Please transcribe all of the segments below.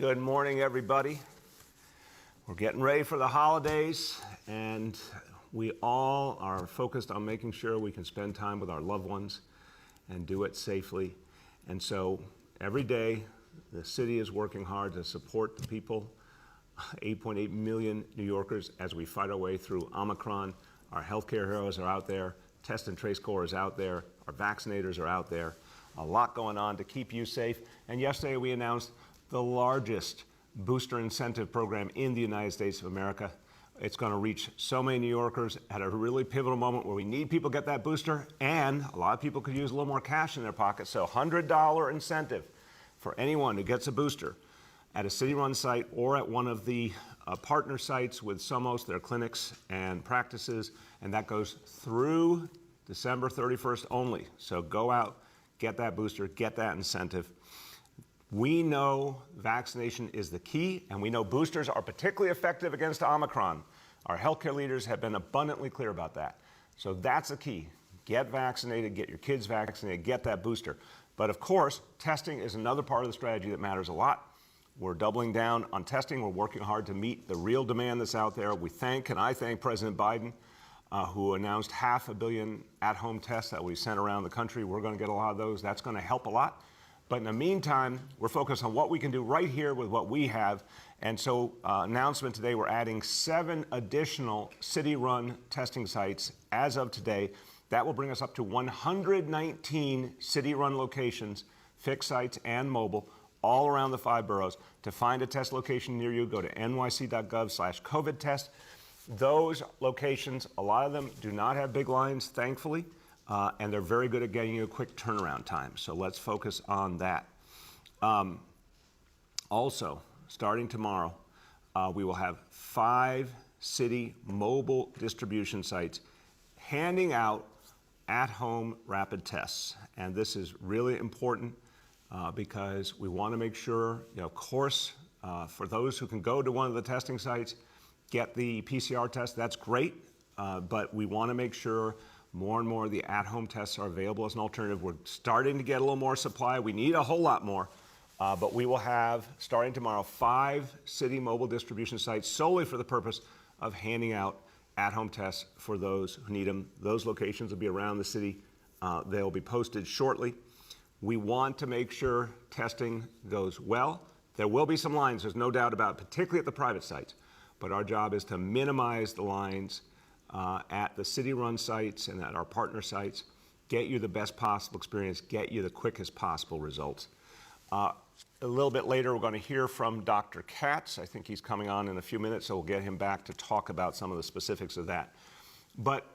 Good morning, everybody. We're getting ready for the holidays, and we all are focused on making sure we can spend time with our loved ones and do it safely. And so every day, the city is working hard to support the people, 8.8 million New Yorkers, as we fight our way through Omicron. Our healthcare heroes are out there. Test and Trace Corps is out there. Our vaccinators are out there. A lot going on to keep you safe. And yesterday we announced the largest booster incentive program in the United States of America. It's going to reach so many New Yorkers at a really pivotal moment where we need people to get that booster, and a lot of people could use a little more cash in their pocket. So $100 incentive for anyone who gets a booster at a city-run site or at one of the partner sites with Somos, their clinics and practices, and that goes through December 31st only. So go out, get that booster, get that incentive. We know vaccination is the key, and we know boosters are particularly effective against Omicron. Our healthcare leaders have been abundantly clear about that. So that's the key. Get vaccinated, get your kids vaccinated, get that booster. But of course, testing is another part of the strategy that matters a lot. We're doubling down on testing. We're working hard to meet the real demand that's out there. I thank President Biden, who announced 500 million at-home tests that we sent around the country. We're going to get a lot of those. That's going to help a lot. But in the meantime, we're focused on what we can do right here with what we have. And so announcement today, we're adding 7 additional city-run testing sites as of today. That will bring us up to 119 city-run locations, fixed sites and mobile, all around the 5 boroughs. To find a test location near you, go to nyc.gov/COVID test. Those locations, a lot of them do not have big lines, thankfully. And they're very good at getting you a quick turnaround time. So let's focus on that. Also, starting tomorrow, we will have 5 city mobile distribution sites handing out at-home rapid tests. And this is really important because we want to make sure, of course, for those who can go to one of the testing sites, get the PCR test. That's great. But we want to make sure more and more of the at-home tests are available as an alternative. We're starting to get a little more supply. We need a whole lot more. But we will have, starting tomorrow, 5 city mobile distribution sites solely for the purpose of handing out at-home tests for those who need them. Those locations will be around the city. They'll be posted shortly. We want to make sure testing goes well. There will be some lines, there's no doubt about it, particularly at the private sites. But our job is to minimize the lines at the city-run sites and at our partner sites, get you the best possible experience, get you the quickest possible results. A little bit later, we're going to hear from Dr. Katz. I think he's coming on in a few minutes, so we'll get him back to talk about some of the specifics of that. But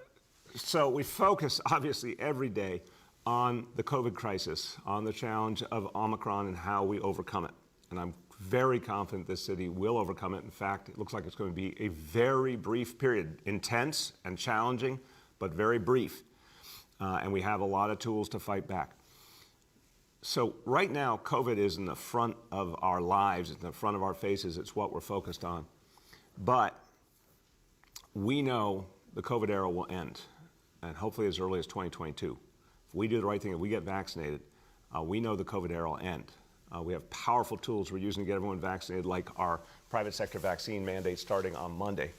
so we focus, obviously, every day on the COVID crisis, on the challenge of Omicron and how we overcome it. And I'm very confident this city will overcome it. In fact, it looks like it's going to be a very brief period, intense and challenging, but very brief. And we have a lot of tools to fight back. So right now, COVID is in the front of our lives, it's in the front of our faces. It's what we're focused on. But we know the COVID era will end, and hopefully as early as 2022. If we do the right thing, if we get vaccinated, we know the COVID era will end. We have powerful tools we're using to get everyone vaccinated, like our private sector vaccine mandate starting on Monday.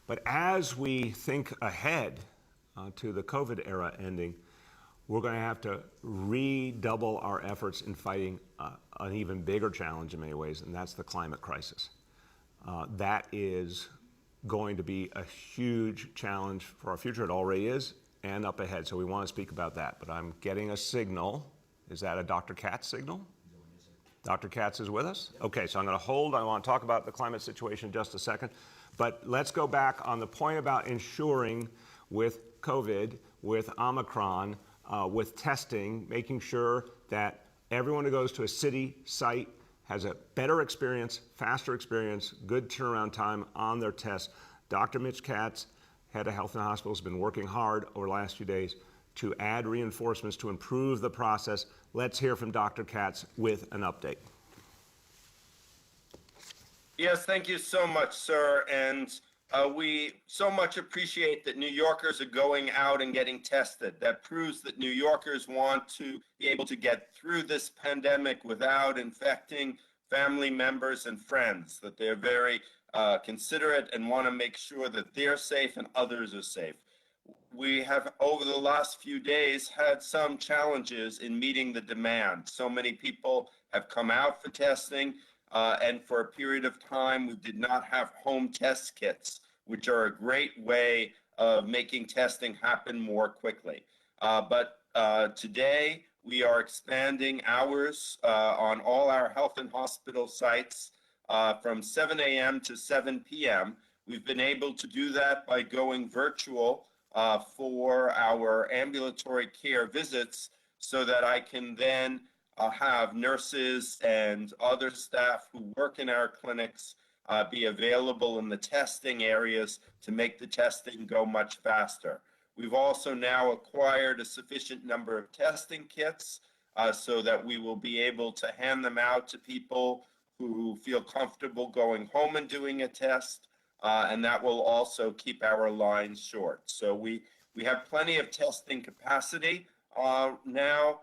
But as we think ahead to the COVID era ending, we're going to have to redouble our efforts in fighting an even bigger challenge in many ways, and that's the climate crisis. That is going to be a huge challenge for our future. It already is, and up ahead. So we want to speak about that. But I'm getting a signal. Is that a Dr. Katz signal? Dr. Katz is with us? Okay, so I'm going to hold. I want to talk about the climate situation in just a second. But let's go back on the point about ensuring with COVID, with Omicron, with testing, making sure that everyone who goes to a city site has a better experience, faster experience, good turnaround time on their tests. Dr. Mitch Katz, head of Health and Hospitals, has been working hard over the last few days to add reinforcements to improve the process. Let's hear from Dr. Katz with an update. Yes, thank you so much, sir. And we so much appreciate that New Yorkers are going out and getting tested. That proves that New Yorkers want to be able to get through this pandemic without infecting family members and friends, that they're very considerate and want to make sure that they're safe and others are safe. We have, over the last few days, had some challenges in meeting the demand. So many people have come out for testing, and for a period of time, we did not have home test kits, which are a great way of making testing happen more quickly. But today, we are expanding hours on all our health and hospital sites from 7 a.m. to 7 p.m. We've been able to do that by going virtual for our ambulatory care visits, so that I can then have nurses and other staff who work in our clinics be available in the testing areas to make the testing go much faster. We've also now acquired a sufficient number of testing kits so that we will be able to hand them out to people who feel comfortable going home and doing a test, and that will also keep our lines short. So we have plenty of testing capacity now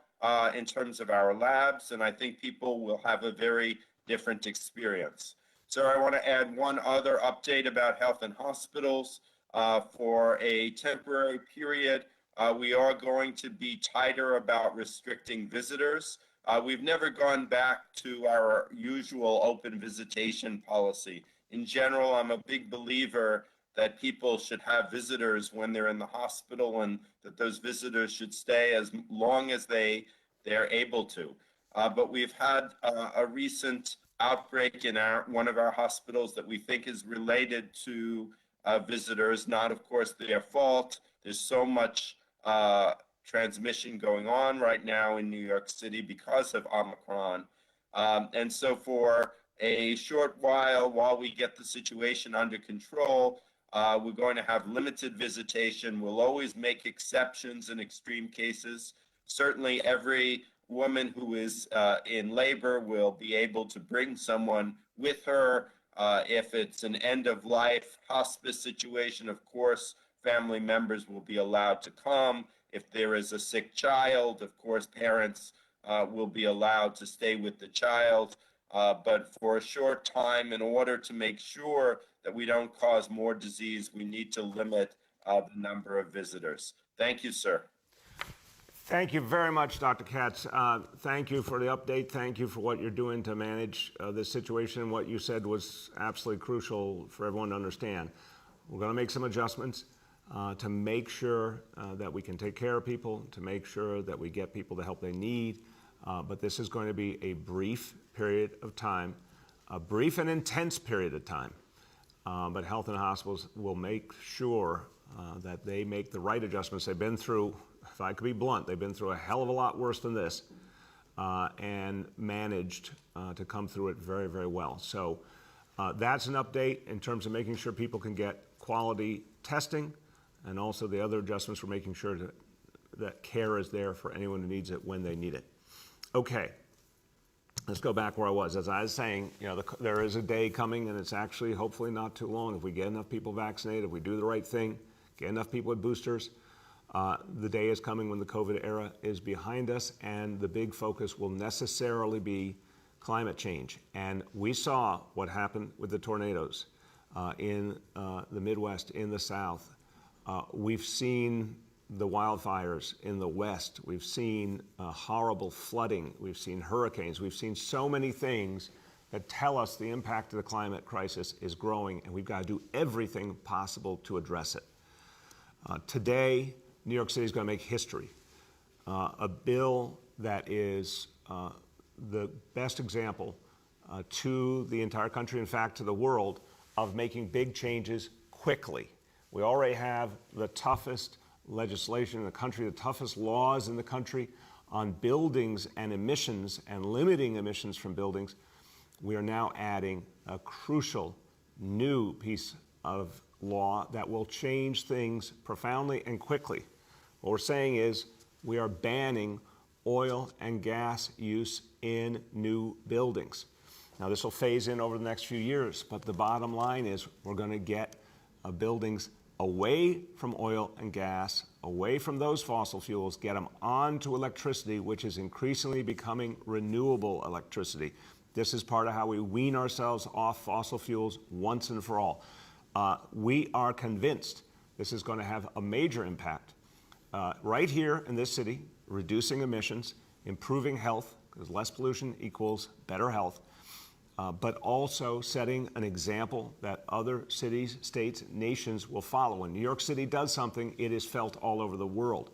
in terms of our labs, and I think people will have a very different experience. So I want to add one other update about health and hospitals. For a temporary period, we are going to be tighter about restricting visitors. We've never gone back to our usual open visitation policy. In general, I'm a big believer that people should have visitors when they're in the hospital, and that those visitors should stay as long as they're able to. But we've had a recent outbreak in one of our hospitals that we think is related to visitors, not of course their fault. There's so much transmission going on right now in New York City because of Omicron. And so for a short while we get the situation under control, we're going to have limited visitation. We'll always make exceptions in extreme cases. Certainly every woman who is in labor will be able to bring someone with her. If it's an end-of-life hospice situation, of course, family members will be allowed to come. If there is a sick child, of course, parents will be allowed to stay with the child. But for a short time, in order to make sure that we don't cause more disease, we need to limit the number of visitors. Thank you, sir. Thank you very much, Dr. Katz. Thank you for the update. Thank you for what you're doing to manage this situation. What you said was absolutely crucial for everyone to understand. We're going to make some adjustments to make sure that we can take care of people, to make sure that we get people the help they need. But this is going to be a brief period of time, a brief and intense period of time. But health and hospitals will make sure that they make the right adjustments. They've been through, if I could be blunt, they've been through a hell of a lot worse than this and managed to come through it very, very well. So that's an update in terms of making sure people can get quality testing, and also the other adjustments for making sure that care is there for anyone who needs it when they need it. Okay, let's go back where I was. As I was saying, there is a day coming, and it's actually hopefully not too long. If we get enough people vaccinated, if we do the right thing, get enough people with boosters, the day is coming when the COVID era is behind us, and the big focus will necessarily be climate change. And we saw what happened with the tornadoes in the Midwest, in the South. We've seen the wildfires in the West. We've seen horrible flooding. We've seen hurricanes. We've seen so many things that tell us the impact of the climate crisis is growing, and we've got to do everything possible to address it. Today, New York City is going to make history. A bill that is the best example to the entire country, in fact, to the world, of making big changes quickly. We already have the toughest legislation in the country, the toughest laws in the country on buildings and emissions and limiting emissions from buildings. We are now adding a crucial new piece of law that will change things profoundly and quickly. What we're saying is we are banning oil and gas use in new buildings. Now, this will phase in over the next few years, but the bottom line is we're going to get buildings away from oil and gas, away from those fossil fuels, get them onto electricity, which is increasingly becoming renewable electricity. This is part of how we wean ourselves off fossil fuels once and for all. We are convinced this is going to have a major impact right here in this city, reducing emissions, improving health, because less pollution equals better health, but also setting an example that other cities, states, nations will follow. When New York City does something, it is felt all over the world.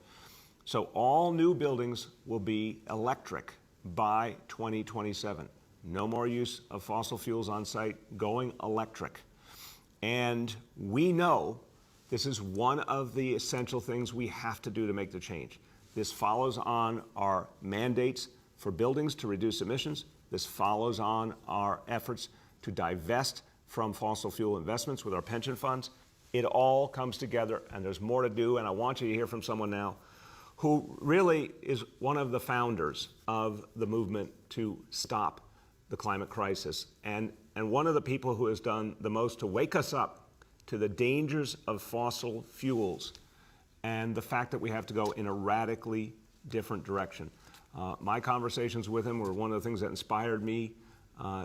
So all new buildings will be electric by 2027. No more use of fossil fuels on site, going electric. And we know this is one of the essential things we have to do to make the change. This follows on our mandates for buildings to reduce emissions. This follows on our efforts to divest from fossil fuel investments with our pension funds. It all comes together, and there's more to do. And I want you to hear from someone now who really is one of the founders of the movement to stop the climate crisis, and one of the people who has done the most to wake us up to the dangers of fossil fuels and the fact that we have to go in a radically different direction. My conversations with him were one of the things that inspired me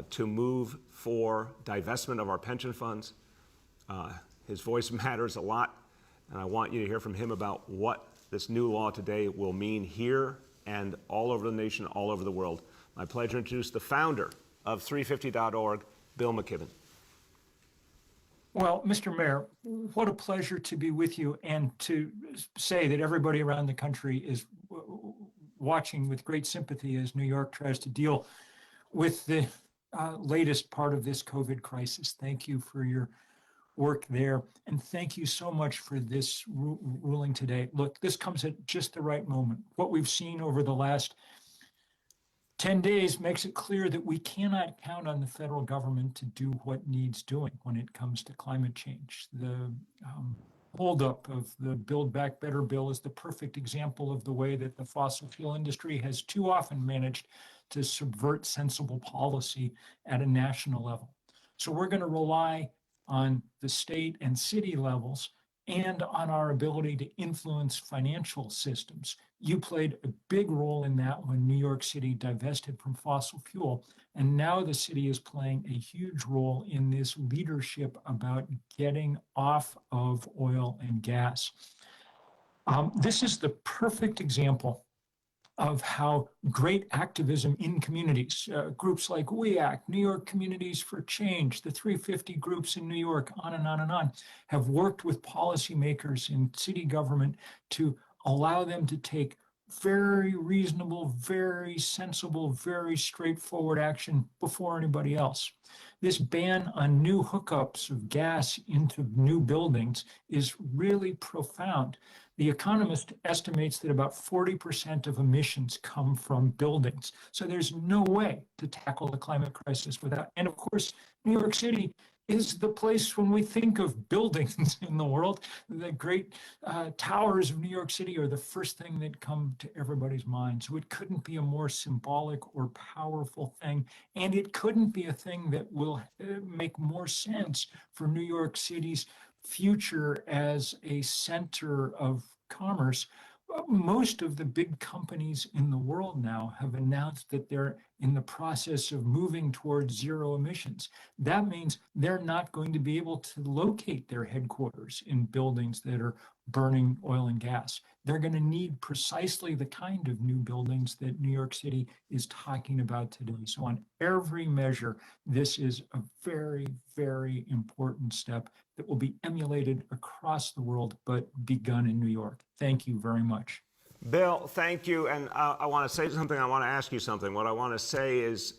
to move for divestment of our pension funds. His voice matters a lot, and I want you to hear from him about what this new law today will mean here and all over the nation, all over the world. My pleasure to introduce the founder of 350.org, Bill McKibben. Well, Mr. Mayor, what a pleasure to be with you and to say that everybody around the country is watching with great sympathy as New York tries to deal with the latest part of this COVID crisis. Thank you for your work there. And thank you so much for this ruling today. Look, this comes at just the right moment. What we've seen over the last 10 days makes it clear that we cannot count on the federal government to do what needs doing when it comes to climate change. The holdup of the Build Back Better bill is the perfect example of the way that the fossil fuel industry has too often managed to subvert sensible policy at a national level. So we're going to rely on the state and city levels and on our ability to influence financial systems. You played a big role in that when New York City divested from fossil fuel, and now the city is playing a huge role in this leadership about getting off of oil and gas. This is the perfect example of how great activism in communities, groups like We Act, New York Communities for Change, the 350 groups in New York, on and on and on, have worked with policymakers in city government to allow them to take very reasonable, very sensible, very straightforward action before anybody else. This ban on new hookups of gas into new buildings is really profound. The Economist estimates that about 40% of emissions come from buildings. So there's no way to tackle the climate crisis without, and of course, New York City is the place when we think of buildings in the world. The great towers of New York City are the first thing that come to everybody's mind. So it couldn't be a more symbolic or powerful thing. And it couldn't be a thing that will make more sense for New York City's future as a center of commerce. Most of the big companies in the world now have announced that they're in the process of moving towards zero emissions. That means they're not going to be able to locate their headquarters in buildings that are burning oil and gas. They're going to need precisely the kind of new buildings that New York City is talking about today. So on every measure, this is a very, very important step that will be emulated across the world, but begun in New York. Thank you very much. Bill, thank you. And I want to say something. I want to ask you something. What I want to say is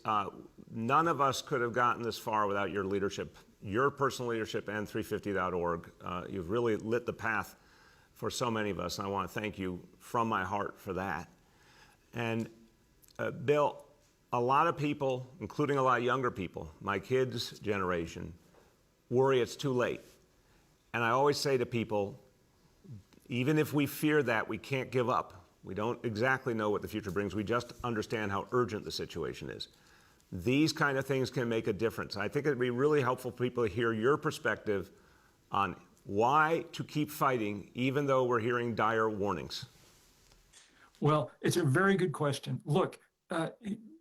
none of us could have gotten this far without your leadership, your personal leadership, and 350.org. You've really lit the path for so many of us. And I want to thank you from my heart for that. And Bill, a lot of people, including a lot of younger people, my kids' generation, worry it's too late. And I always say to people, even if we fear that, we can't give up. We don't exactly know what the future brings. We just understand how urgent the situation is. These kind of things can make a difference. I think it'd be really helpful for people to hear your perspective on why to keep fighting, even though we're hearing dire warnings. Well, it's a very good question. Look,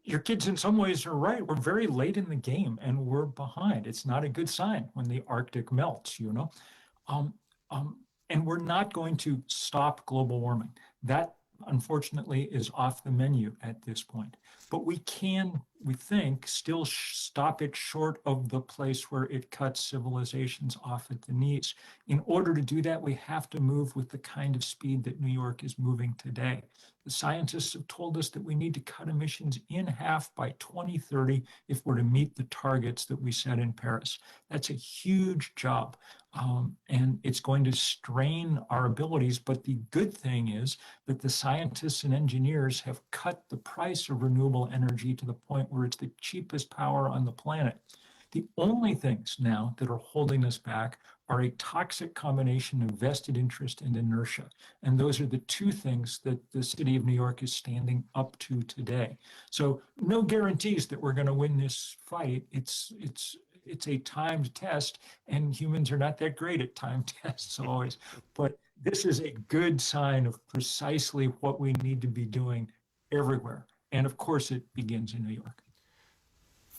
your kids in some ways are right. We're very late in the game and we're behind. It's not a good sign when the Arctic melts, you know? Um, um, and we're not going to stop global warming. That, unfortunately, is off the menu at this point. But we can, we think, still stop it short of the place where it cuts civilizations off at the knees. In order to do that, we have to move with the kind of speed that New York is moving today. The scientists have told us that we need to cut emissions in half by 2030 if we're to meet the targets that we set in Paris. That's a huge job. And it's going to strain our abilities. But the good thing is that the scientists and engineers have cut the price of renewable energy to the point where it's the cheapest power on the planet. The only things now that are holding us back are a toxic combination of vested interest and inertia. And those are the two things that the city of New York is standing up to today. So no guarantees that we're going to win this fight. It's a timed test, and humans are not that great at timed tests always. But this is a good sign of precisely what we need to be doing everywhere. And of course, it begins in New York.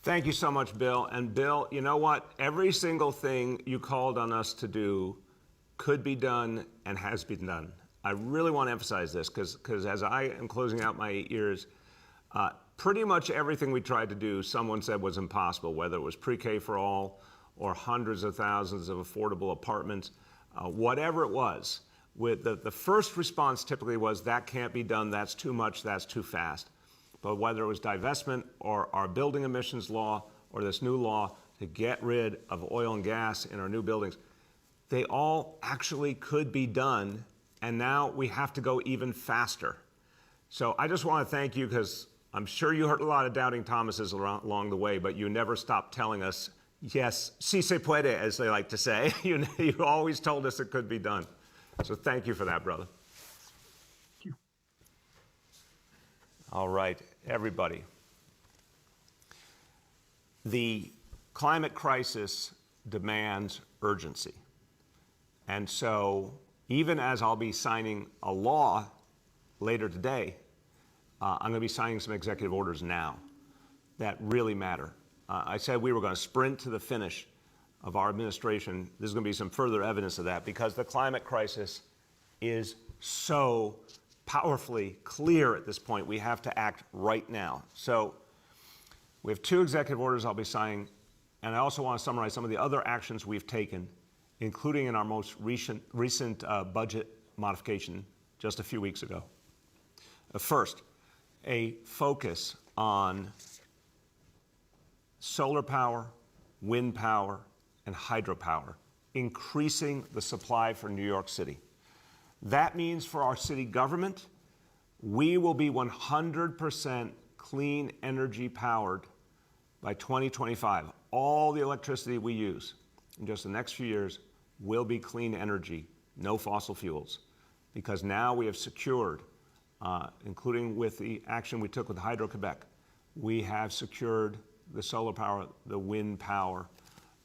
Thank you so much, Bill. And Bill, you know what? Every single thing you called on us to do could be done and has been done. I really want to emphasize this because as I am closing out my 8 years, pretty much everything we tried to do, someone said was impossible, whether it was pre-K for all or hundreds of thousands of affordable apartments, whatever it was. With the first response typically was, that can't be done, that's too much, that's too fast. But whether it was divestment or our building emissions law or this new law to get rid of oil and gas in our new buildings, they all actually could be done, and now we have to go even faster. So I just want to thank you because I'm sure you heard a lot of doubting Thomases along the way, but you never stopped telling us, yes, si se puede, as they like to say. You always told us it could be done. So thank you for that, brother. Thank you. All right, everybody. The climate crisis demands urgency. And so even as I'll be signing a law later today, I'm going to be signing some executive orders now that really matter. I said we were going to sprint to the finish of our administration. There's going to be some further evidence of that because the climate crisis is so powerfully clear at this point. We have to act right now. So we have 2 executive orders I'll be signing, and I also want to summarize some of the other actions we've taken, including in our most recent budget modification just a few weeks ago. First, a focus on solar power, wind power, and hydropower, increasing the supply for New York City. That means for our city government, we will be 100% clean energy powered by 2025. All the electricity we use in just the next few years will be clean energy, no fossil fuels, because now we have secured, including with the action we took with Hydro-Quebec, we have secured the solar power, the wind power,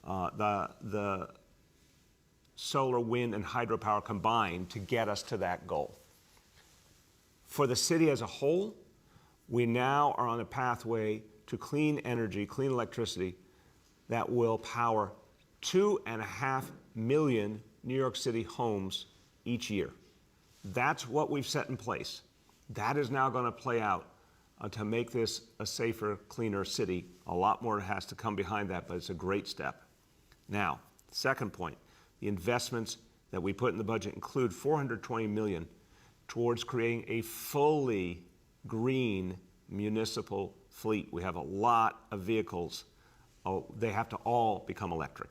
the solar, wind, and hydropower combined to get us to that goal. For the city as a whole, we now are on a pathway to clean energy, clean electricity that will power 2.5 million New York City homes each year. That's what we've set in place. That is now going to play out to make this a safer, cleaner city. A lot more has to come behind that, but it's a great step. Now, second point, the investments that we put in the budget include $420 million towards creating a fully green municipal fleet. We have a lot of vehicles. They have to all become electric.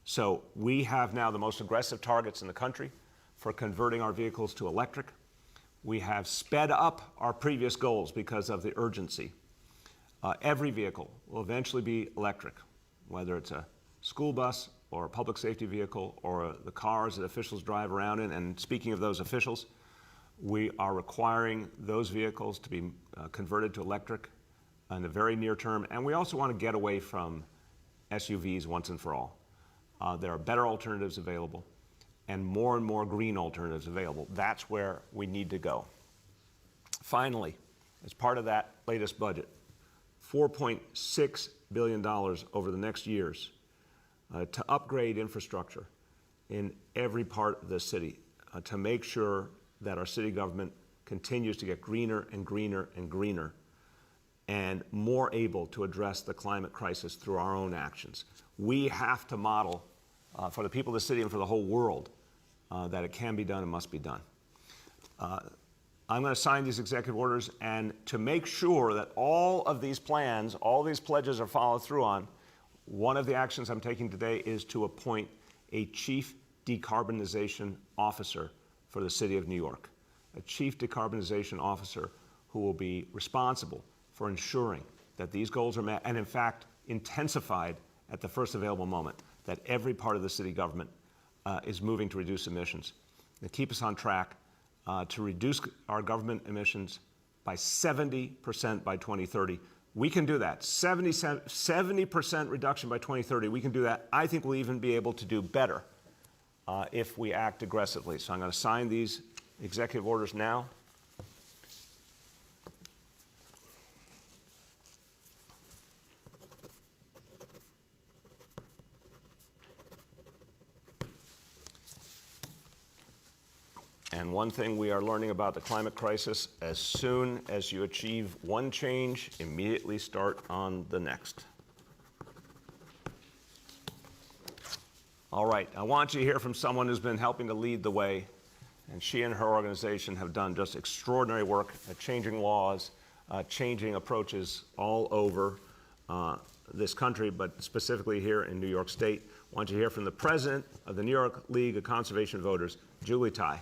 So we have now the most aggressive targets in the country for converting our vehicles to electric. We have sped up our previous goals because of the urgency. Every vehicle will eventually be electric, whether it's a school bus or a public safety vehicle or the cars that officials drive around in. And speaking of those officials, we are requiring those vehicles to be converted to electric in the very near term. And we also want to get away from SUVs once and for all. There are better alternatives available and more green alternatives available. That's where we need to go. Finally, as part of that latest budget, $4.6 billion over the next years to upgrade infrastructure in every part of the city to make sure that our city government continues to get greener and greener and greener and more able to address the climate crisis through our own actions. We have to model for the people of the city and for the whole world that it can be done and must be done. I'm going to sign these executive orders, and to make sure that all of these plans, all these pledges are followed through on, one of the actions I'm taking today is to appoint a chief decarbonization officer for the city of New York, a chief decarbonization officer who will be responsible for ensuring that these goals are met and, in fact, intensified at the first available moment, that every part of the city government is moving to reduce emissions and keep us on track to reduce our government emissions by 70% by 2030. We can do that. 70% reduction by 2030. We can do that. I think we'll even be able to do better if we act aggressively. So I'm going to sign these executive orders now. And one thing we are learning about the climate crisis, as soon as you achieve one change, immediately start on the next. All right, I want you to hear from someone who's been helping to lead the way, and she and her organization have done just extraordinary work at changing laws, changing approaches all over this country, but specifically here in New York State. I want you to hear from the president of the New York League of Conservation Voters, Julie Tai.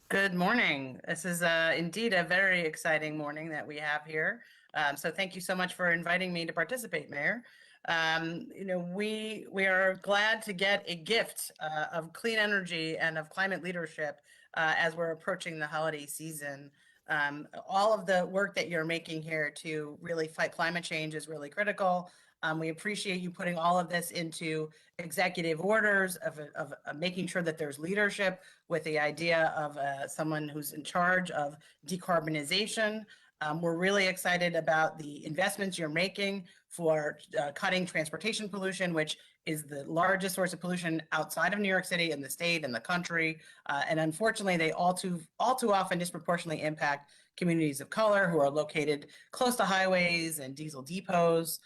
Good morning. This is indeed a very exciting morning that we have here. So thank you so much for inviting me to participate, Mayor. We are glad to get a gift of clean energy and of climate leadership as we're approaching the holiday season. All of the work that you're making here to really fight climate change is really critical. We appreciate you putting all of this into executive orders of making sure that there's leadership with the idea of someone who's in charge of decarbonization. We're really excited about the investments you're making for cutting transportation pollution, which is the largest source of pollution outside of New York City in the state and the country. And unfortunately, they all too often disproportionately impact communities of color who are located close to highways and diesel depots.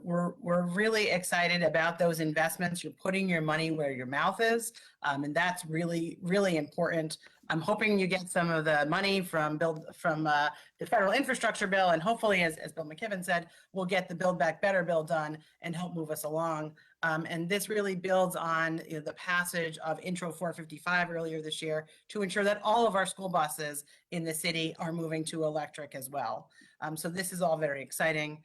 We're really excited about those investments. You're putting your money where your mouth is, and that's really, really important. I'm hoping you get some of the money from the federal infrastructure bill, and hopefully, as Bill McKibben said, we'll get the Build Back Better bill done and help move us along. And this really builds on the passage of Intro 455 earlier this year to ensure that all of our school buses in the city are moving to electric as well. So this is all very exciting.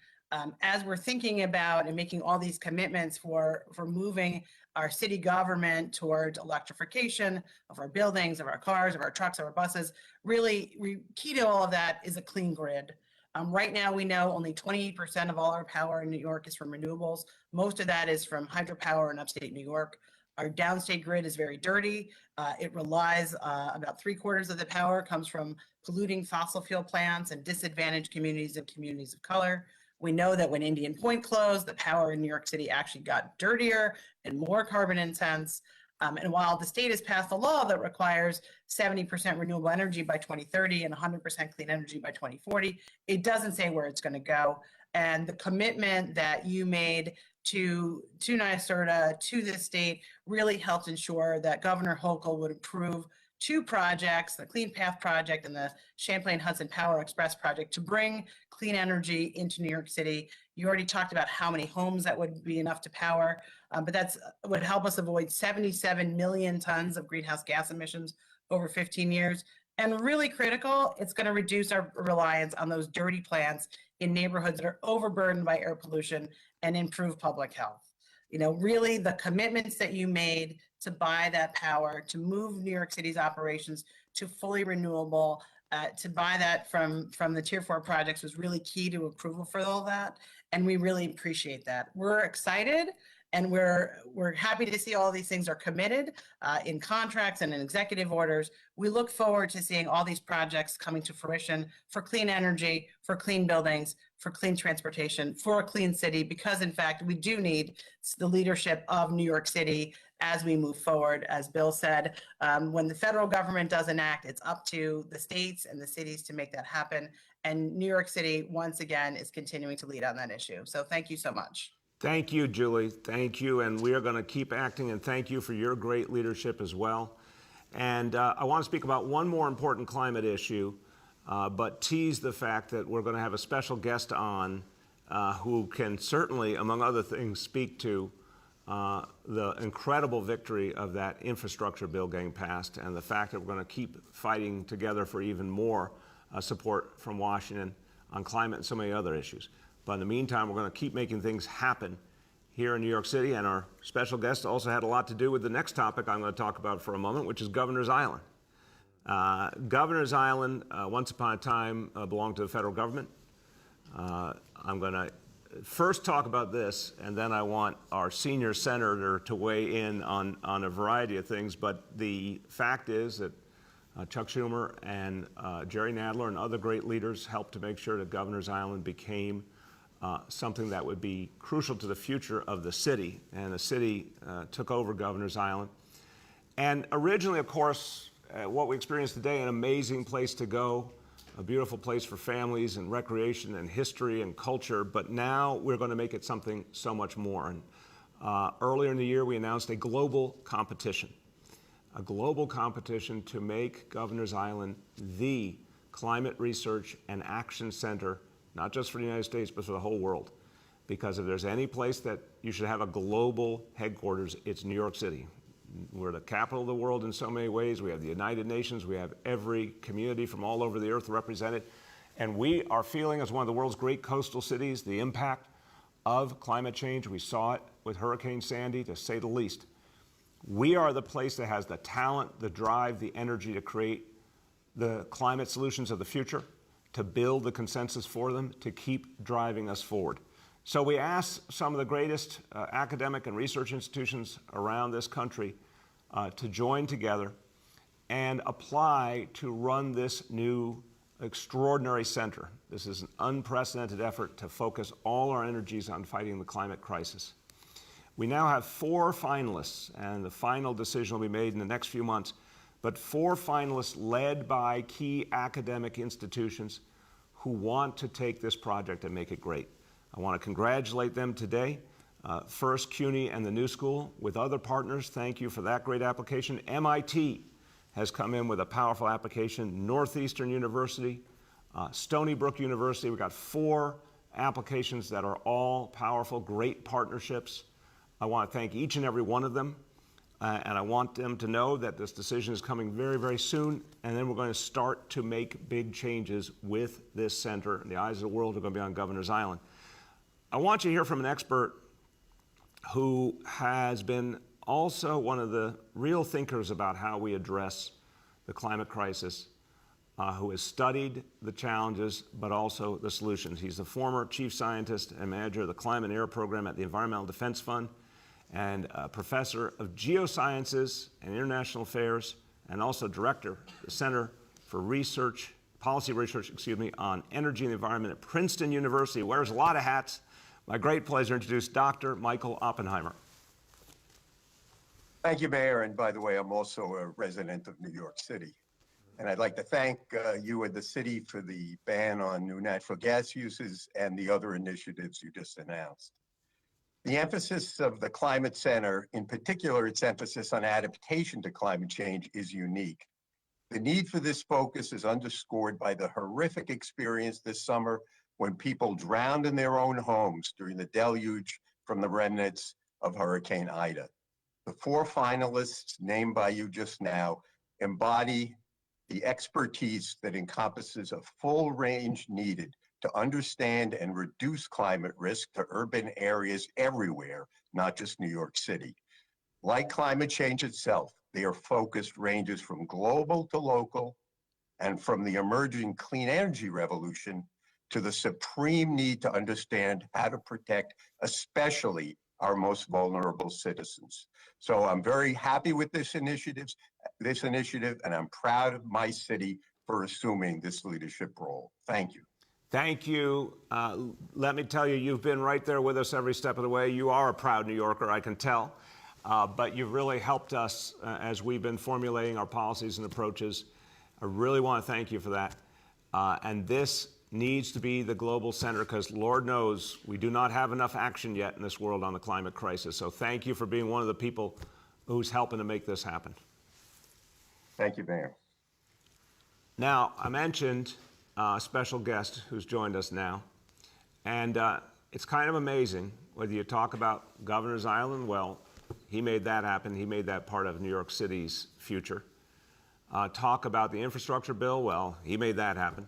As we're thinking about and making all these commitments for moving our city government towards electrification of our buildings, of our cars, of our trucks, of our buses, really key to all of that is a clean grid. Right now, we know only 28% of all our power in New York is from renewables. Most of that is from hydropower in upstate New York. Our downstate grid is very dirty. It relies, about 3/4 of the power comes from polluting fossil fuel plants and disadvantaged communities and communities of color. We know that when Indian Point closed, the power in New York City actually got dirtier and more carbon intense. And while the state has passed a law that requires 70% renewable energy by 2030 and 100% clean energy by 2040, it doesn't say where it's going to go. And the commitment that you made to NYSERDA, to the state, really helped ensure that Governor Hochul would approve 2 projects, the Clean Path Project and the Champlain Hudson Power Express Project, to bring clean energy into New York City. You already talked about how many homes that would be enough to power, but that's would help us avoid 77 million tons of greenhouse gas emissions over 15 years. And really critical, it's going to reduce our reliance on those dirty plants in neighborhoods that are overburdened by air pollution and improve public health. Really the commitments that you made to buy that power, to move New York City's operations to fully renewable, to buy that from the Tier 4 projects was really key to approval for all that. And we really appreciate that. We're excited And we're happy to see all these things are committed in contracts and in executive orders. We look forward to seeing all these projects coming to fruition for clean energy, for clean buildings, for clean transportation, for a clean city, because in fact, we do need the leadership of New York City as we move forward. As Bill said, when the federal government doesn't act, it's up to the states and the cities to make that happen. And New York City, once again, is continuing to lead on that issue. So thank you so much. Thank you, Julie. Thank you. And we are going to keep acting, and thank you for your great leadership as well. And I want to speak about one more important climate issue, but tease the fact that we're going to have a special guest on who can certainly, among other things, speak to the incredible victory of that infrastructure bill getting passed and the fact that we're going to keep fighting together for even more support from Washington on climate and so many other issues. But in the meantime, we're going to keep making things happen here in New York City, and our special guest also had a lot to do with the next topic I'm going to talk about for a moment, which is Governor's Island. Governor's Island, once upon a time, belonged to the federal government. I'm going to first talk about this, and then I want our senior senator to weigh in on a variety of things. But the fact is that Chuck Schumer and Jerry Nadler and other great leaders helped to make sure that Governor's Island became something that would be crucial to the future of the city. And the city took over Governor's Island. And originally, of course, what we experience today, an amazing place to go, a beautiful place for families and recreation and history and culture, but now we're going to make it something so much more. And earlier in the year, we announced a global competition to make Governor's Island the climate research and action center, not just for the United States, but for the whole world. Because if there's any place that you should have a global headquarters, it's New York City. We're the capital of the world in so many ways. We have the United Nations. We have every community from all over the earth represented. And we are feeling, as one of the world's great coastal cities, the impact of climate change. We saw it with Hurricane Sandy, to say the least. We are the place that has the talent, the drive, the energy to create the climate solutions of the future, to build the consensus for them, to keep driving us forward. So we asked some of the greatest academic and research institutions around this country to join together and apply to run this new extraordinary center. This is an unprecedented effort to focus all our energies on fighting the climate crisis. We now have 4 finalists, and the final decision will be made in the next few months, but 4 finalists led by key academic institutions who want to take this project and make it great. I want to congratulate them today. First, CUNY and the New School. With other partners, thank you for that great application. MIT has come in with a powerful application. Northeastern University, Stony Brook University. We've got 4 applications that are all powerful, great partnerships. I want to thank each and every one of them. And I want them to know that this decision is coming very, very soon. And then we're going to start to make big changes with this center. And the eyes of the world are going to be on Governor's Island. I want you to hear from an expert who has been also one of the real thinkers about how we address the climate crisis, who has studied the challenges, but also the solutions. He's the former chief scientist and manager of the Climate and Air Program at the Environmental Defense Fund, and a professor of geosciences and international affairs, and also director of the Center for Policy Research on Energy and the Environment at Princeton University. Wears a lot of hats. My great pleasure to introduce Dr. Michael Oppenheimer. Thank you, Mayor. And by the way, I'm also a resident of New York City. And I'd like to thank you and the city for the ban on new natural gas uses and the other initiatives you just announced. The emphasis of the Climate Center, in particular its emphasis on adaptation to climate change, is unique. The need for this focus is underscored by the horrific experience this summer when people drowned in their own homes during the deluge from the remnants of Hurricane Ida. The 4 finalists named by you just now embody the expertise that encompasses a full range needed to understand and reduce climate risk to urban areas everywhere, not just New York City. Like climate change itself, their focus ranges from global to local, and from the emerging clean energy revolution to the supreme need to understand how to protect, especially our most vulnerable citizens. So I'm very happy with this initiative, and I'm proud of my city for assuming this leadership role. Thank you. Thank you. Let me tell you, you've been right there with us every step of the way. You are a proud New Yorker, I can tell. But you've really helped us as we've been formulating our policies and approaches. I really want to thank you for that. And this needs to be the global center because Lord knows we do not have enough action yet in this world on the climate crisis. So thank you for being one of the people who's helping to make this happen. Thank you, Mayor. Now, I mentioned a special guest who's joined us now. And it's kind of amazing whether you talk about Governor's Island, well, he made that happen. He made that part of New York City's future. Talk about the infrastructure bill, well, he made that happen.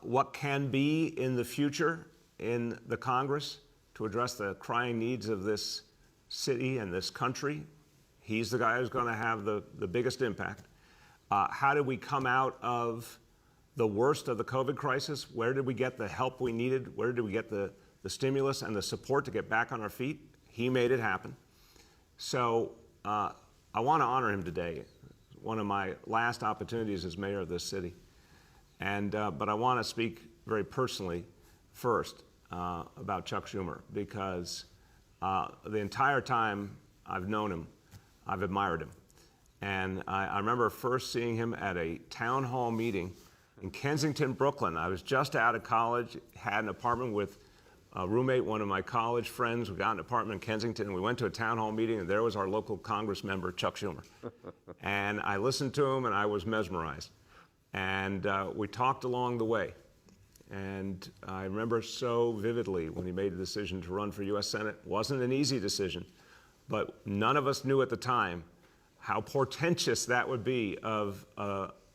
What can be in the future in the Congress to address the crying needs of this city and this country, he's the guy who's going to have the biggest impact. How did we come out of the worst of the COVID crisis? Where did we get the help we needed? Where did we get the stimulus and the support to get back on our feet? He made it happen. So I want to honor him today. One of my last opportunities as mayor of this city. But I want to speak very personally first about Chuck Schumer because the entire time I've known him, I've admired him. And I remember first seeing him at a town hall meeting in Kensington, Brooklyn. I was just out of college, had an apartment with a roommate, one of my college friends. We got an apartment in Kensington, and we went to a town hall meeting, and there was our local Congress member, Chuck Schumer. And I listened to him, and I was mesmerized. And we talked along the way. And I remember so vividly when he made the decision to run for U.S. Senate. It wasn't an easy decision, but none of us knew at the time how portentous that would be of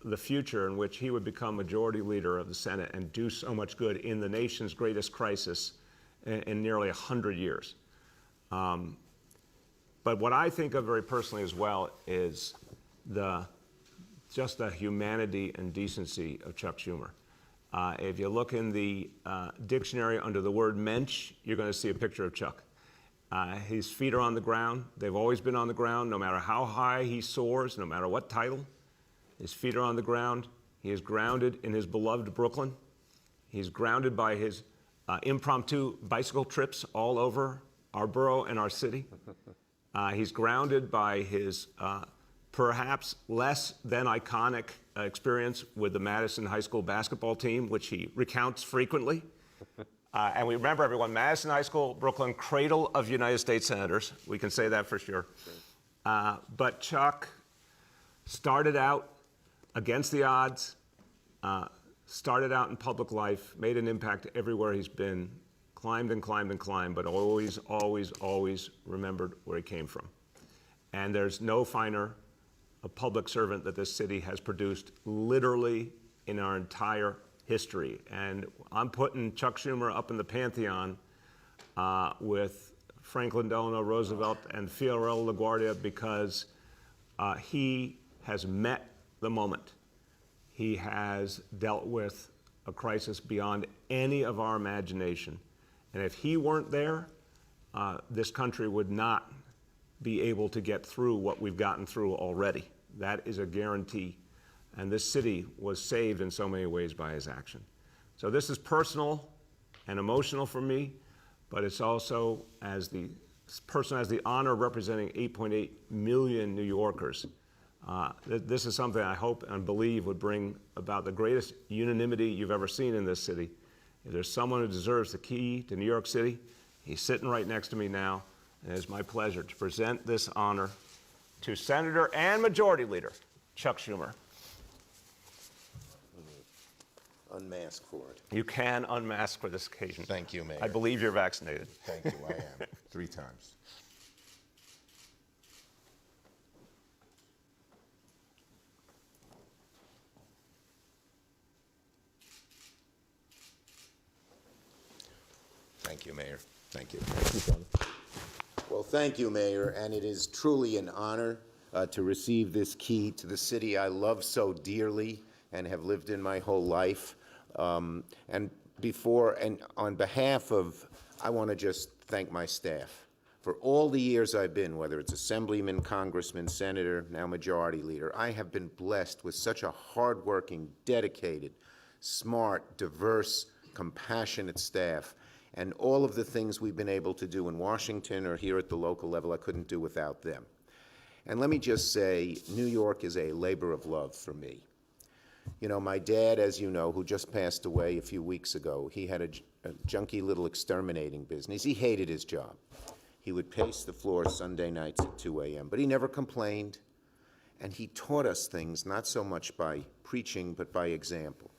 the future in which he would become majority leader of the Senate and do so much good in the nation's greatest crisis in nearly 100 years. But what I think of very personally as well is just the humanity and decency of Chuck Schumer. If you look in the dictionary under the word mensch, you're going to see a picture of Chuck. His feet are on the ground. They've always been on the ground, no matter how high he soars, no matter what title. His feet are on the ground. He is grounded in his beloved Brooklyn. He's grounded by his impromptu bicycle trips all over our borough and our city. He's grounded by his perhaps less than iconic experience with the Madison High School basketball team, which he recounts frequently. And we remember, everyone, Madison High School, Brooklyn, cradle of United States senators. We can say that for sure. But Chuck started out against the odds, started out in public life, made an impact everywhere he's been, climbed and climbed and climbed, but always, always, always remembered where he came from. And there's no finer a public servant that this city has produced literally in our entire history. And I'm putting Chuck Schumer up in the pantheon with Franklin Delano Roosevelt and Fiorello LaGuardia because he has met the moment. He has dealt with a crisis beyond any of our imagination. And if he weren't there, this country would not be able to get through what we've gotten through already. That is a guarantee. And this city was saved in so many ways by his action. So this is personal and emotional for me, but it's also as the person has the honor of representing 8.8 million New Yorkers. This is something I hope and believe would bring about the greatest unanimity you've ever seen in this city. If there's someone who deserves the key to New York City, he's sitting right next to me now, and it's my pleasure to present this honor to Senator and Majority Leader Chuck Schumer. Unmask for it. You can unmask for this occasion. Thank you, Mayor. I believe you're vaccinated. Thank you, I am. 3 times. Thank you, Mayor. Thank you. Well, thank you, Mayor, and it is truly an honor to receive this key to the city I love so dearly and have lived in my whole life. And on behalf of, I want to just thank my staff. For all the years I've been, whether it's assemblyman, congressman, senator, now majority leader, I have been blessed with such a hardworking, dedicated, smart, diverse, compassionate staff. And all of the things we've been able to do in Washington or here at the local level, I couldn't do without them. And let me just say, New York is a labor of love for me. You know, my dad, as you know, who just passed away a few weeks ago, he had a junky little exterminating business. He hated his job. He would pace the floor Sunday nights at 2 a.m., but he never complained. And he taught us things, not so much by preaching, but by example.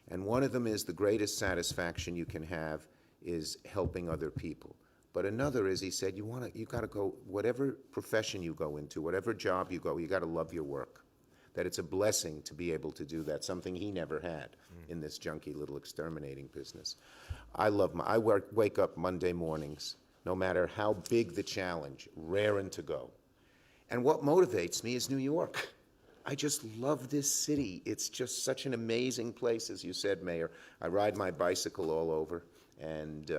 And one of them is the greatest satisfaction you can have is helping other people. But another is, he said, you got to go, whatever profession you go into, whatever job you go, you got to love your work. That it's a blessing to be able to do that, something he never had in this junky little exterminating business. I wake up Monday mornings, no matter how big the challenge, raring to go. And what motivates me is New York. I just love this city. It's just such an amazing place, as you said, Mayor. I ride my bicycle all over, and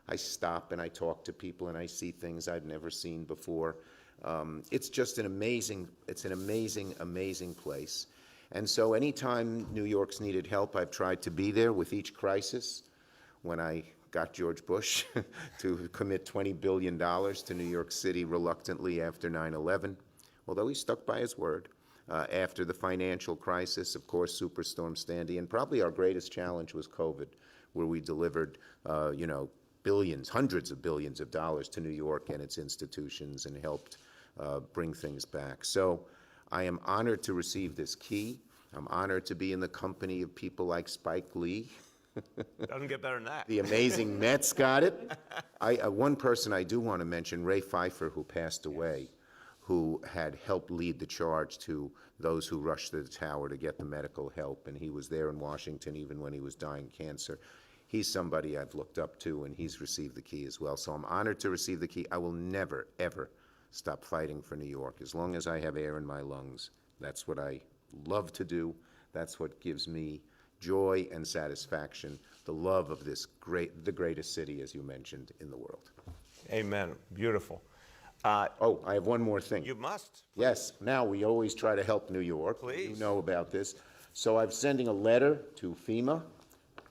I stop and I talk to people and I see things I've never seen before. It's just an amazing place. And so anytime New York's needed help, I've tried to be there with each crisis. When I got George Bush to commit $20 billion to New York City reluctantly after 9/11, although he stuck by his word. After the financial crisis, of course, Superstorm Sandy, and probably our greatest challenge was COVID, where we delivered, billions, hundreds of billions of dollars to New York and its institutions and helped bring things back. So I am honored to receive this key. I'm honored to be in the company of people like Spike Lee. Doesn't get better than that. The amazing Mets got it. One person I do want to mention, Ray Pfeiffer, who passed away, who had helped lead the charge to those who rushed to the tower to get the medical help, and he was there in Washington even when he was dying cancer. He's somebody I've looked up to, and he's received the key as well. So I'm honored to receive the key. I will never, ever stop fighting for New York. As long as I have air in my lungs, that's what I love to do. That's what gives me joy and satisfaction, the love of the greatest city, as you mentioned, in the world. Amen. Beautiful. I have one more thing. You must. Yes, now we always try to help New York. Please. You know about this. So I'm sending a letter to FEMA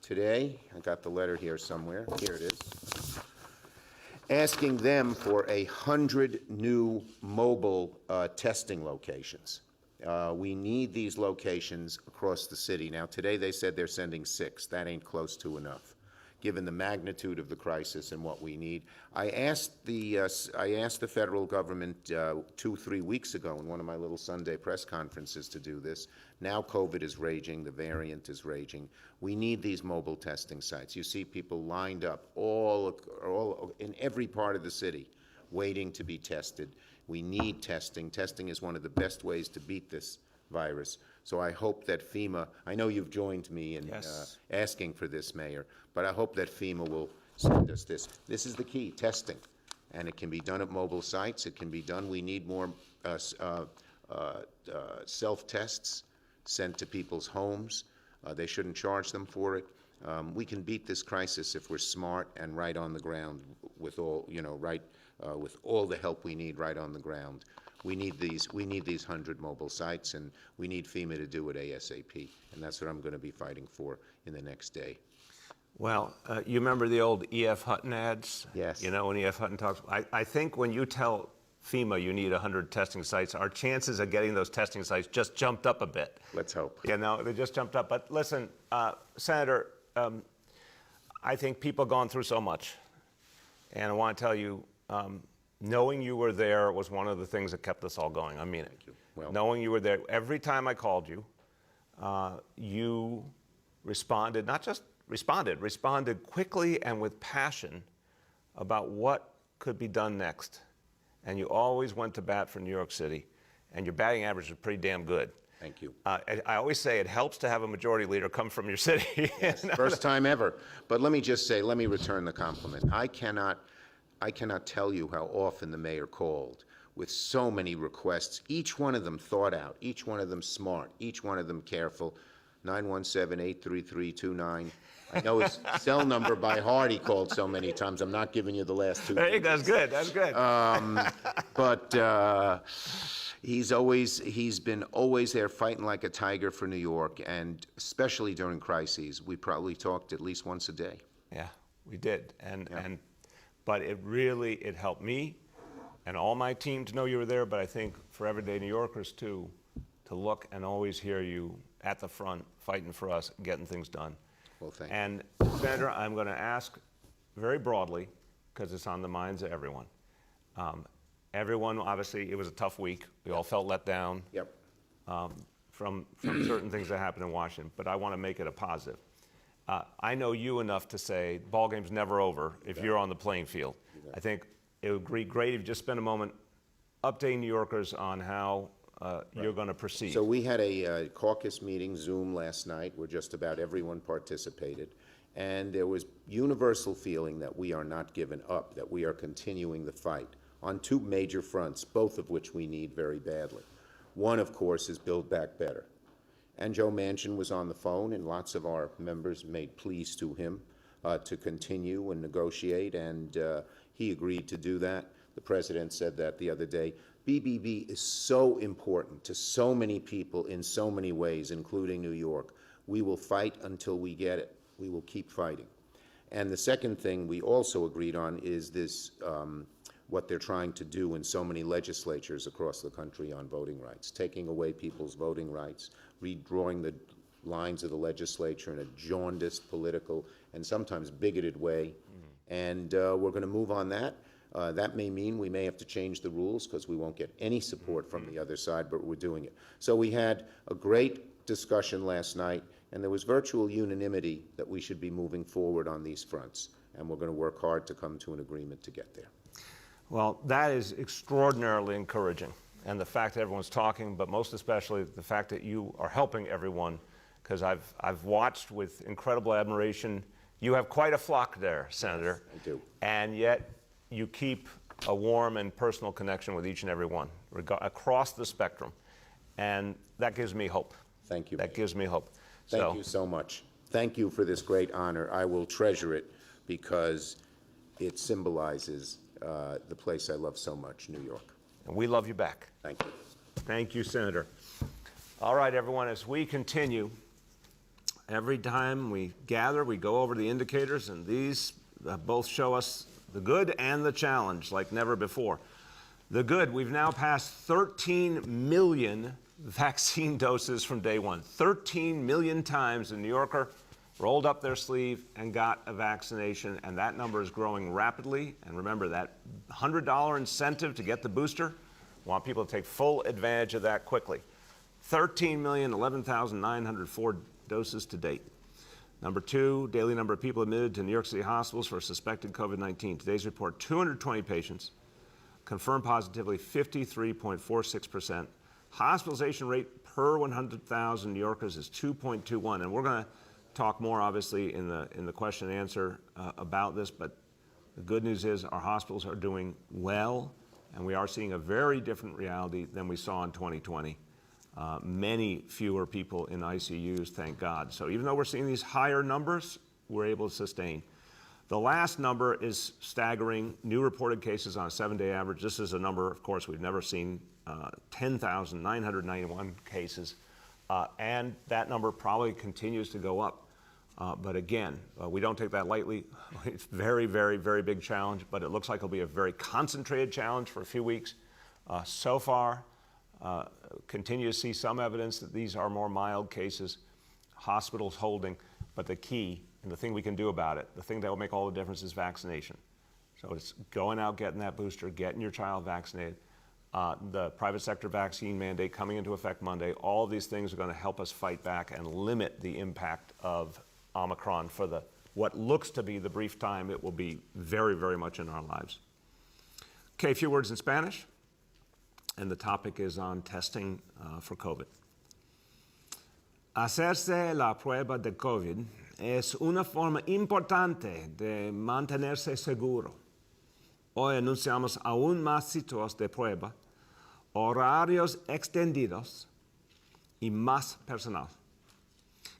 today. I got the letter here somewhere. Here it is. Asking them for 100 new mobile testing locations. We need these locations across the city. Now, today they said they're sending 6. That ain't close to enough, given the magnitude of the crisis and what we need. I asked the federal government 2-3 weeks ago in one of my little Sunday press conferences to do this. Now COVID is raging, the variant is raging. We need these mobile testing sites. You see people lined up all in every part of the city waiting to be tested. We need testing. Testing is one of the best ways to beat this virus. So I hope that FEMA, I know you've joined me in asking for this, Mayor, but I hope that FEMA will send us this. This is the key, testing. And it can be done at mobile sites. It can be done. We need more self-tests sent to people's homes. They shouldn't charge them for it. We can beat this crisis if we're smart and right on the ground with all, with all the help we need right on the ground. We need these 100 mobile sites, and we need FEMA to do it ASAP, and that's what I'm going to be fighting for in the next day. Well, you remember the old E.F. Hutton ads? Yes. You know, when E.F. Hutton talks, I think when you tell FEMA you need 100 testing sites, our chances of getting those testing sites just jumped up a bit. Let's hope. You know, they just jumped up. But listen, Senator, I think people have gone through so much, and I want to tell you, knowing you were there was one of the things that kept us all going. I mean it. Thank you. Well, knowing you were there, every time I called you, you responded, not just responded quickly and with passion about what could be done next. And you always went to bat for New York City, and your batting average was pretty damn good. thank you. I always say it helps to have a majority leader come from your city. Yes, first time ever. But let me just say, let me return the compliment. I cannot tell you how often the mayor called with so many requests, each one of them thought out, each one of them smart, each one of them careful, 917-833-29. I know his cell number by heart, he called so many times. I'm not giving you the last two. Hey, that's good, that's good. But he's been always there fighting like a tiger for New York, and especially during crises. We probably talked at least once a day. Yeah, we did, but it helped me and all my team to know you were there, but I think for everyday New Yorkers too, to look and always hear you at the front, fighting for us, getting things done. Well, thank you. And Senator, I'm going to ask very broadly, because it's on the minds of everyone. Everyone, obviously, it was a tough week. We all felt let down Yep. from certain things that happened in Washington, but I want to make it a positive. I know you enough to say ball game's never over if you're on the playing field. I think it would be great if you just spend a moment updating New Yorkers on how you're going to proceed. So we had a caucus meeting, Zoom, last night, where just about everyone participated. And there was universal feeling that we are not giving up, that we are continuing the fight on two major fronts, both of which we need very badly. One, of course, is Build Back Better. And Joe Manchin was on the phone, and lots of our members made pleas to him to continue and negotiate, and he agreed to do that. The president said that the other day. BBB is so important to so many people in so many ways, including New York. We will fight until we get it. We will keep fighting. And the second thing we also agreed on is this, what they're trying to do in so many legislatures across the country on voting rights, taking away people's voting rights, redrawing the lines of the legislature in a jaundiced, political, and sometimes bigoted way. And we're going to move on that. That may mean we may have to change the rules because we won't get any support from the other side, but we're doing it. So we had a great discussion last night, and there was virtual unanimity that we should be moving forward on these fronts, and we're going to work hard to come to an agreement to get there. Well, that is extraordinarily encouraging. And the fact that everyone's talking, but most especially the fact that you are helping everyone, because I've watched with incredible admiration. You have quite a flock there, Senator. Yes, I do. And yet you keep a warm and personal connection with each and every one, across the spectrum. And that gives me hope. Thank you. That gives me hope. Thank you so much. Thank you for this great honor. I will treasure it because it symbolizes the place I love so much, New York. And we love you back. Thank you. Thank you, Senator. All right, everyone, as we continue, every time we gather, we go over the indicators, and these both show us the good and the challenge like never before. The good, we've now passed 13 million vaccine doses from day one. 13 million times a New Yorker rolled up their sleeve and got a vaccination, and that number is growing rapidly. And remember, that $100 incentive to get the booster, want people to take full advantage of that quickly. 13,011,904 doses to date. Number two, daily number of people admitted to New York City hospitals for suspected COVID-19. Today's report, 220 patients, confirmed positively 53.46%. Hospitalization rate per 100,000 New Yorkers is 2.21, and we're going to talk more, obviously, in the question and answer about this, but the good news is our hospitals are doing well, and we are seeing a very different reality than we saw in 2020. Many fewer people in ICUs, thank God. So even though we're seeing these higher numbers, we're able to sustain. The last number is staggering. New reported cases on a 7-day average. This is a number, of course, we've never seen, 10,991 cases. And that number probably continues to go up. But again, we don't take that lightly. It's very, very, very big challenge, but it looks like it'll be a very concentrated challenge for a few weeks. So far, continue to see some evidence that these are more mild cases, hospitals holding, but the key and the thing we can do about it, the thing that will make all the difference is vaccination. So it's going out, getting that booster, getting your child vaccinated. The private sector vaccine mandate coming into effect Monday, all of these things are going to help us fight back and limit the impact of Omicron for what looks to be the brief time it will be very, very much in our lives. Okay, a few words in Spanish, and the topic is on testing for COVID. Hacerse la prueba de COVID es una forma importante de mantenerse seguro. Hoy anunciamos aún más sitios de prueba, horarios extendidos y más personal.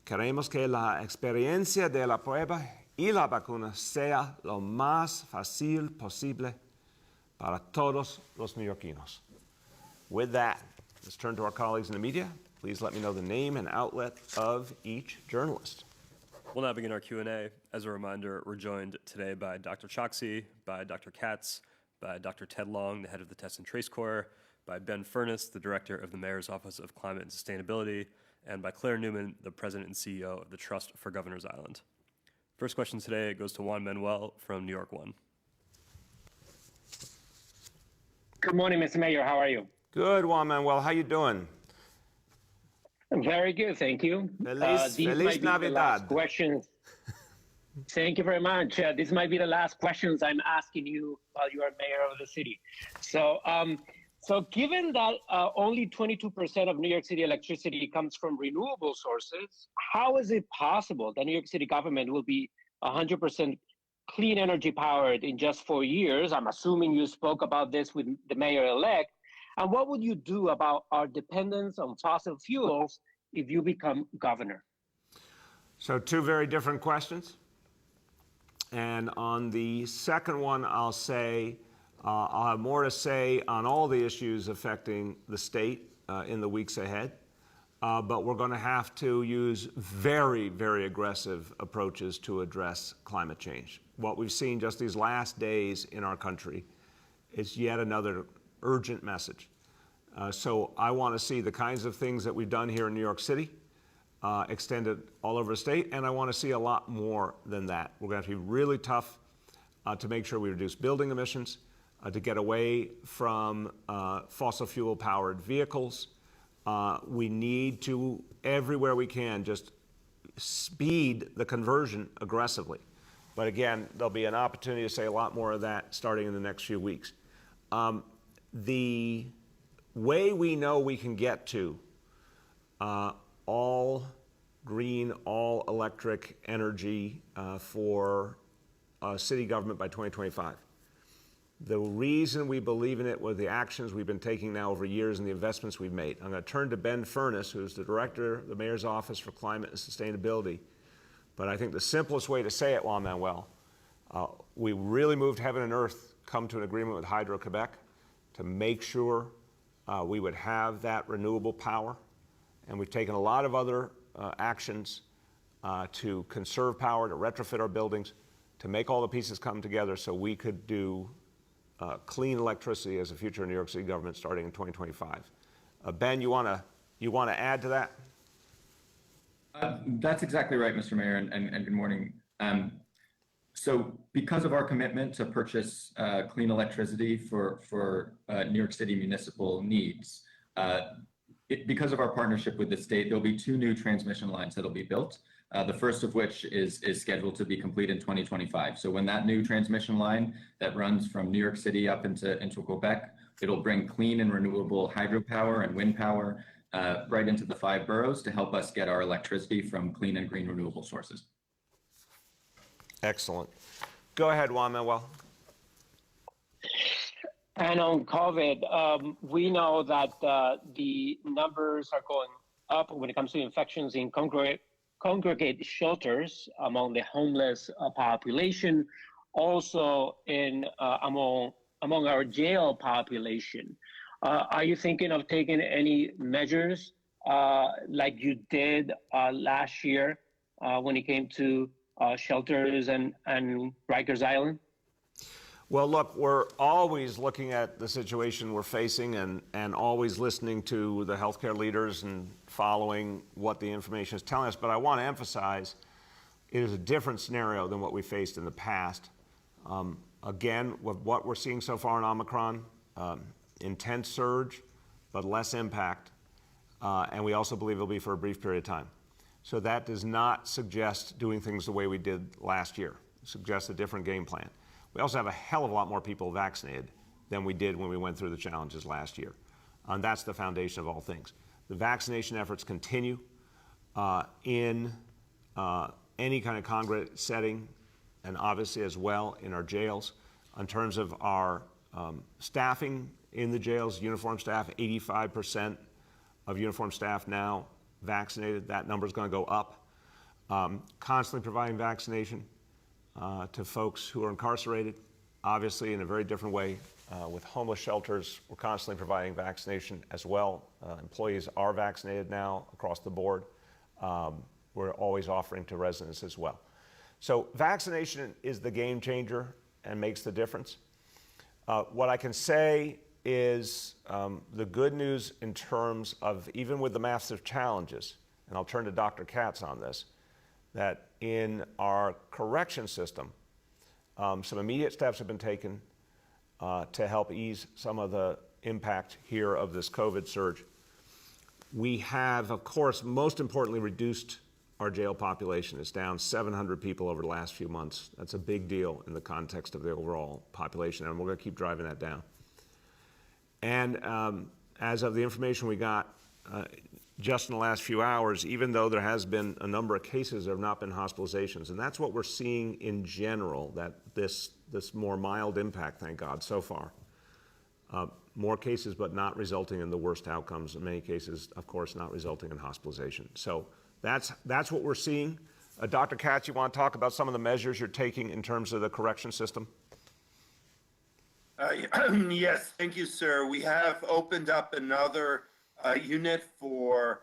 Queremos que la experiencia de la prueba y la vacuna sea lo más fácil posible para todos los neoyorquinos. With that, let's turn to our colleagues in the media. Please let me know the name and outlet of each journalist. We'll now begin our Q&A. As a reminder, we're joined today by Dr. Choksi, by Dr. Katz, by Dr. Ted Long, the head of the Test and Trace Corps, by Ben Furness, the director of the Mayor's Office of Climate and Sustainability, and by Claire Newman, the president and CEO of the Trust for Governors Island. First question today goes to Juan Manuel from New York One. Good morning, Mr. Mayor. How are you? Good, Juan Manuel. How you doing? Very good, thank you. Feliz These might be the Navidad. last questions. Thank you very much. This might be the last questions I'm asking you while you are mayor of the city. So given that only 22% of New York City electricity comes from renewable sources, how is it possible that New York City government will be 100% clean energy powered in just 4 years? I'm assuming you spoke about this with the mayor-elect. And what would you do about our dependence on fossil fuels if you become governor? So two very different questions. And on the second one, I'll say I'll have more to say on all the issues affecting the state in the weeks ahead. But we're going to have to use very, very aggressive approaches to address climate change. What we've seen just these last days in our country is yet another urgent message. So I want to see the kinds of things that we've done here in New York City extended all over the state, and I want to see a lot more than that. We're going to have to be really tough to make sure we reduce building emissions, to get away from fossil fuel powered vehicles. We need to, everywhere we can, just speed the conversion aggressively. But again, there'll be an opportunity to say a lot more of that starting in the next few weeks. The way we know we can get to all green, all electric energy for city government by 2025. The reason we believe in it were the actions we've been taking now over years and the investments we've made. I'm going to turn to Ben Furness, who's the director of the Mayor's Office for Climate and Sustainability. But I think the simplest way to say it, Juan Manuel, we really moved heaven and earth, come to an agreement with Hydro-Quebec to make sure we would have that renewable power. And we've taken a lot of other actions to conserve power, to retrofit our buildings, to make all the pieces come together so we could do clean electricity as a future in New York City government starting in 2025. Ben, you want to add to that? That's exactly right, Mr. Mayor, and good morning. So because of our commitment to purchase clean electricity for New York City municipal needs, because of our partnership with the state, there'll be 2 new transmission lines that'll be built. The first of which is scheduled to be complete in 2025. So when that new transmission line that runs from New York City up into Quebec, it'll bring clean and renewable hydropower and wind power right into the 5 boroughs to help us get our electricity from clean and green renewable sources. Excellent. Go ahead, Juan Manuel. And on COVID, we know that the numbers are going up when it comes to infections in congregate shelters among the homeless population, also in among our jail population. Are you thinking of taking any measures like you did last year when it came to shelters and Rikers Island? Well, look, we're always looking at the situation we're facing and always listening to the healthcare leaders and following what the information is telling us. But I want to emphasize it is a different scenario than what we faced in the past. Again, with what we're seeing so far in Omicron, intense surge, but less impact. And we also believe it'll be for a brief period of time. So that does not suggest doing things the way we did last year. It suggests a different game plan. We also have a hell of a lot more people vaccinated than we did when we went through the challenges last year. And that's the foundation of all things. The vaccination efforts continue in any kind of congregate setting, and obviously as well in our jails. In terms of our staffing in the jails, uniform staff, 85% of uniform staff now vaccinated. That number is going to go up. Constantly providing vaccination to folks who are incarcerated, obviously in a very different way. With homeless shelters, we're constantly providing vaccination as well. Employees are vaccinated now across the board. We're always offering to residents as well. So vaccination is the game changer and makes the difference. What I can say is the good news in terms of, even with the massive challenges, and I'll turn to Dr. Katz on this, that in our correction system, some immediate steps have been taken to help ease some of the impact here of this COVID surge. We have, of course, most importantly, reduced our jail population. It's down 700 people over the last few months. That's a big deal in the context of the overall population, and we're going to keep driving that down. And as of the information we got just in the last few hours, even though there has been a number of cases, there have not been hospitalizations. And that's what we're seeing in general, that this more mild impact, thank God, so far. More cases, but not resulting in the worst outcomes. In many cases, of course, not resulting in hospitalization. So that's what we're seeing. Dr. Katz, you want to talk about some of the measures you're taking in terms of the correction system? Yes, thank you, sir. We have opened up another unit for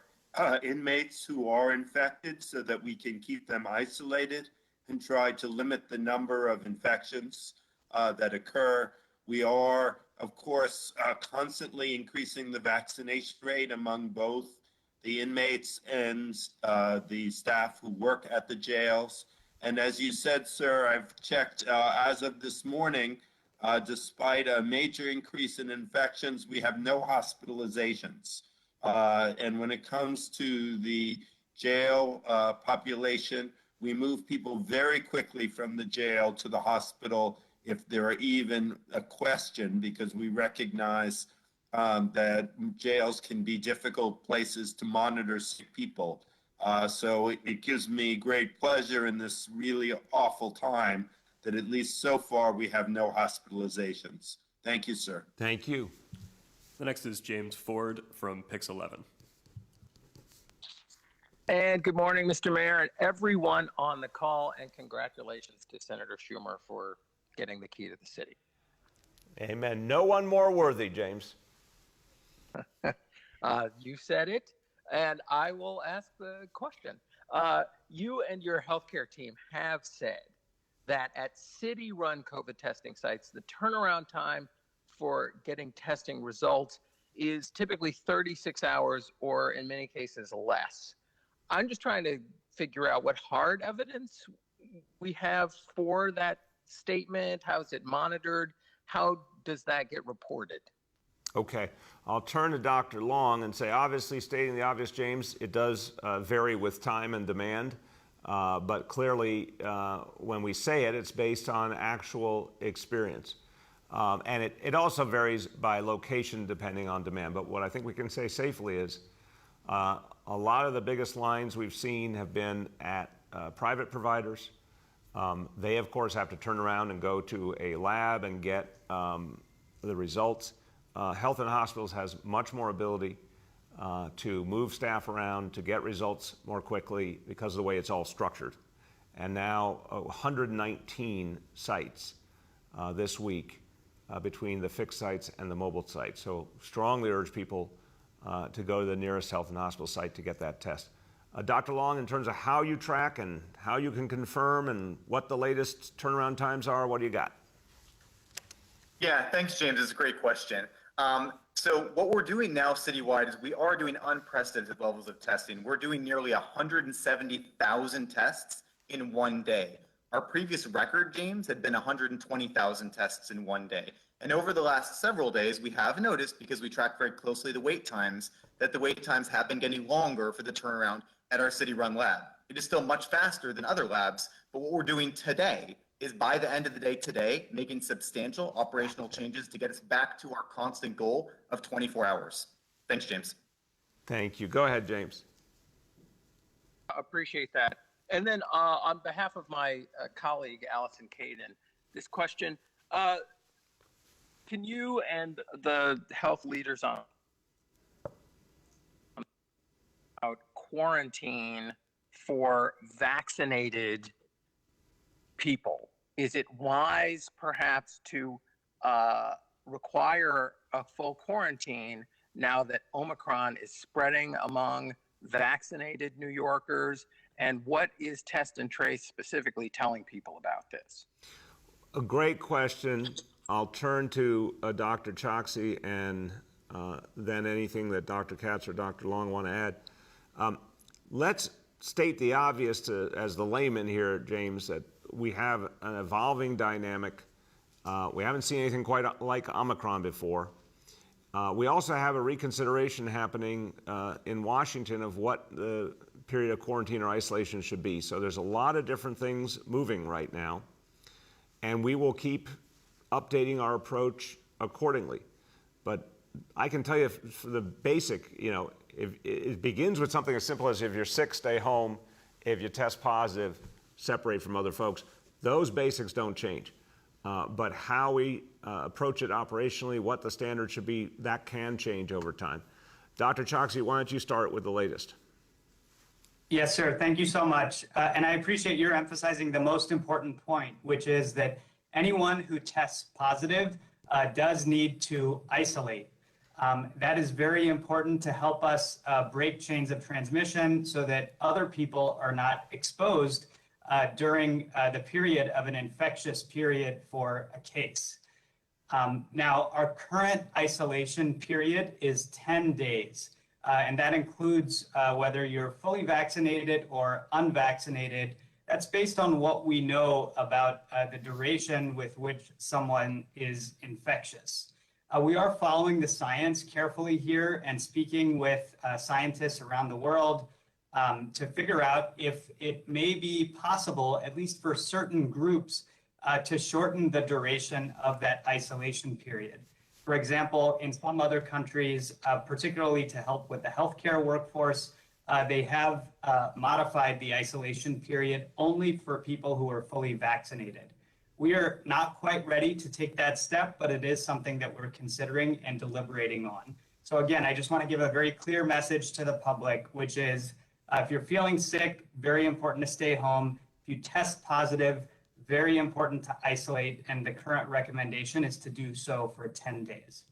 inmates who are infected so that we can keep them isolated and try to limit the number of infections that occur. We are, of course, constantly increasing the vaccination rate among both the inmates and the staff who work at the jails. And as you said, sir, I've checked as of this morning, despite a major increase in infections, we have no hospitalizations. And when it comes to the jail population, we move people very quickly from the jail to the hospital if there are even a question, because we recognize that jails can be difficult places to monitor sick people. So it gives me great pleasure in this really awful time that at least so far we have no hospitalizations. Thank you, sir. Thank you. The next is James Ford from Pix 11. And good morning, Mr. Mayor, and everyone on the call, and congratulations to Senator Schumer for getting the key to the city. Amen. No one more worthy, James. You said it, and I will ask the question. You and your healthcare team have said that at city-run COVID testing sites, the turnaround time for getting testing results is typically 36 hours or in many cases less. I'm just trying to figure out what hard evidence we have for that statement. How is it monitored? How does that get reported? Okay, I'll turn to Dr. Long and say, obviously stating the obvious, James, it does vary with time and demand. But clearly, when we say it, it's based on actual experience. And it also varies by location depending on demand. But what I think we can say safely is a lot of the biggest lines we've seen have been at private providers. They, of course, have to turn around and go to a lab and get the results. Health and Hospitals has much more ability to move staff around, to get results more quickly because of the way it's all structured. And now 119 sites this week between the fixed sites and the mobile sites. So strongly urge people to go to the nearest Health and Hospital site to get that test. Dr. Long, in terms of how you track and how you can confirm and what the latest turnaround times are, what do you got? Yeah, thanks, James. It's a great question. So what we're doing now citywide is we are doing unprecedented levels of testing. We're doing nearly 170,000 tests in one day. Our previous record, James, had been 120,000 tests in one day. And over the last several days, we have noticed, because we track very closely the wait times, that the wait times have been getting longer for the turnaround at our city-run lab. It is still much faster than other labs, but what we're doing today is, by the end of the day today, making substantial operational changes to get us back to our constant goal of 24 hours. Thanks, James. Thank you. Go ahead, James. Appreciate that. And then on behalf of my colleague, Allison Caden, this question, can you and the health leaders on quarantine for vaccinated people? Is it wise perhaps to require a full quarantine now that Omicron is spreading among vaccinated New Yorkers? And what is Test and Trace specifically telling people about this? A great question. I'll turn to Dr. Choksi and then anything that Dr. Katz or Dr. Long want to add. Let's state the obvious as the layman here, James, that we have an evolving dynamic. We haven't seen anything quite like Omicron before. We also have a reconsideration happening in Washington of what the period of quarantine or isolation should be. So there's a lot of different things moving right now, and we will keep updating our approach accordingly. But I can tell you for the basic, if it begins with something as simple as if you're sick, stay home. If you test positive, separate from other folks. Those basics don't change. But how we approach it operationally, what the standard should be, that can change over time. Dr. Choksi, why don't you start with the latest? Yes, sir. Thank you so much. And I appreciate your emphasizing the most important point, which is that anyone who tests positive does need to isolate. That is very important to help us break chains of transmission so that other people are not exposed during the period of an infectious period for a case. Now, our current isolation period is 10 days, and that includes whether you're fully vaccinated or unvaccinated. That's based on what we know about the duration with which someone is infectious. We are following the science carefully here and speaking with scientists around the world to figure out if it may be possible, at least for certain groups, to shorten the duration of that isolation period. For example, in some other countries, particularly to help with the healthcare workforce, they have modified the isolation period only for people who are fully vaccinated. We are not quite ready to take that step, but it is something that we're considering and deliberating on. So again, I just want to give a very clear message to the public, which is if you're feeling sick, very important to stay home. If you test positive, very important to isolate, and the current recommendation is to do so for 10 days.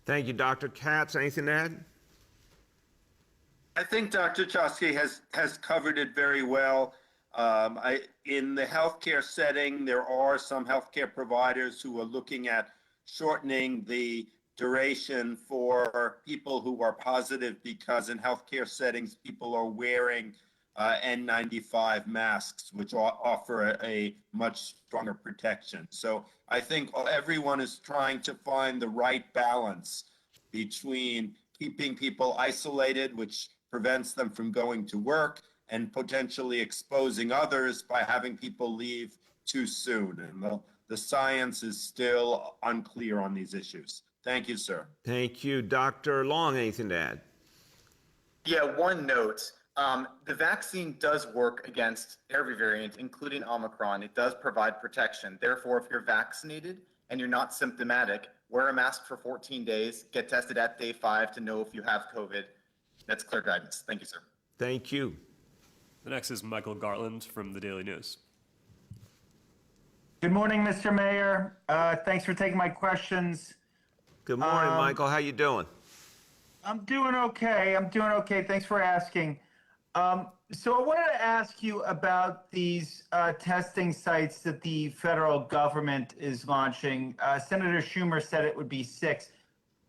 Thank you, Dr. Katz. Anything to add? I think Dr. Choksi has covered it very well. In the healthcare setting, there are some healthcare providers who are looking at shortening the duration for people who are positive because in healthcare settings, people are wearing N95 masks, which offer a much stronger protection. So I think everyone is trying to find the right balance between keeping people isolated, which prevents them from going to work, and potentially exposing others by having people leave too soon. And the science is still unclear on these issues. Thank you, sir. Thank you. Dr. Long, anything to add? Yeah, one note. The vaccine does work against every variant, including Omicron. It does provide protection. Therefore, if you're vaccinated and you're not symptomatic, wear a mask for 14 days, get tested at day 5 to know if you have COVID. That's clear guidance. Thank you, sir. Thank you. The next is Michael Gartland from the Daily News. Good morning, Mr. Mayor. Thanks for taking my questions. Good morning, Michael. How you doing? I'm doing okay. Thanks for asking. So I wanted to ask you about these testing sites that the federal government is launching. Senator Schumer said it would be 6.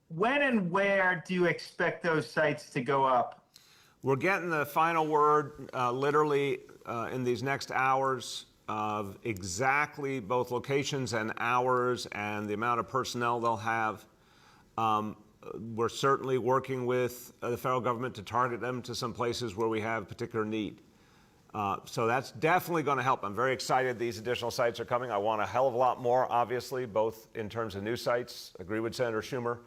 When and where do you expect those sites to go up? We're getting the final word literally in these next hours of exactly both locations and hours and the amount of personnel they'll have. We're certainly working with the federal government to target them to some places where we have particular need. So that's definitely going to help. I'm very excited these additional sites are coming. I want a hell of a lot more, obviously, both in terms of new sites, agree with Senator Schumer,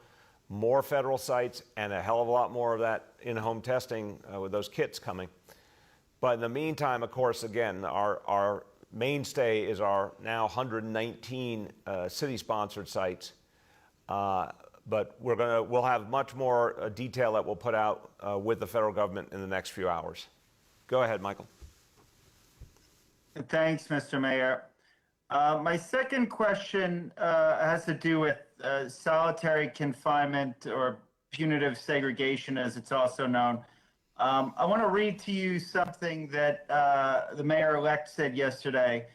more federal sites, and a hell of a lot more of that in-home testing with those kits coming. But in the meantime, of course, again, our mainstay is our now 119 city-sponsored sites. But we'll have much more detail that we'll put out with the federal government in the next few hours. Go ahead, Michael. Thanks, Mr. Mayor. My second question has to do with solitary confinement or punitive segregation, as it's also known. I want to read to you something that the mayor-elect said yesterday.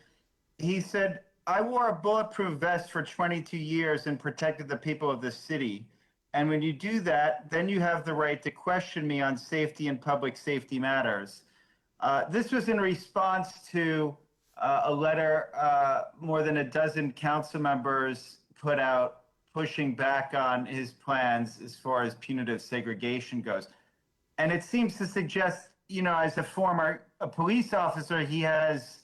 He said, "I wore a bulletproof vest for 22 years and protected the people of the city. And when you do that, then you have the right to question me on safety and public safety matters." This was in response to a letter more than a dozen council members put out pushing back on his plans as far as punitive segregation goes. And it seems to suggest, as a former police officer, he has,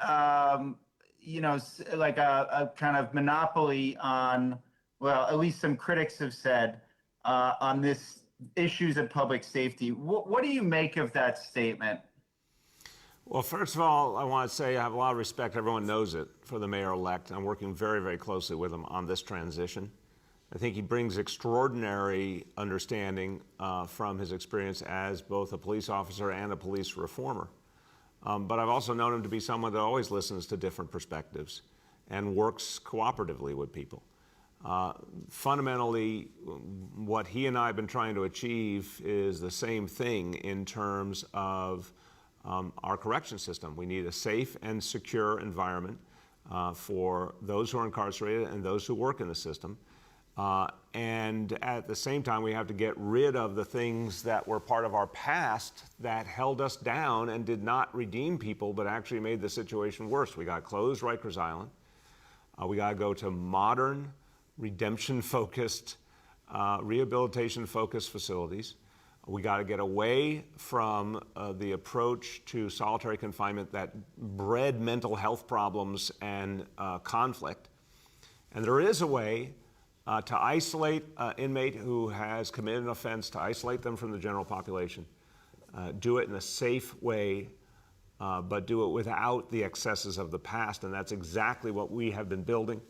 like a kind of monopoly on, well, at least some critics have said, on this issues of public safety. What do you make of that statement? Well, first of all, I want to say I have a lot of respect, everyone knows it, for the mayor-elect. I'm working very, very closely with him on this transition. I think he brings extraordinary understanding from his experience as both a police officer and a police reformer. But I've also known him to be someone that always listens to different perspectives and works cooperatively with people. Fundamentally, what he and I have been trying to achieve is the same thing in terms of our correction system. We need a safe and secure environment for those who are incarcerated and those who work in the system. And at the same time, we have to get rid of the things that were part of our past that held us down and did not redeem people, but actually made the situation worse. We got to close Rikers Island. We got to go to modern, redemption-focused, rehabilitation-focused facilities. We got to get away from the approach to solitary confinement that bred mental health problems and conflict. And there is a way to isolate an inmate who has committed an offense, to isolate them from the general population, do it in a safe way, but do it without the excesses of the past. And that's exactly what we have been building.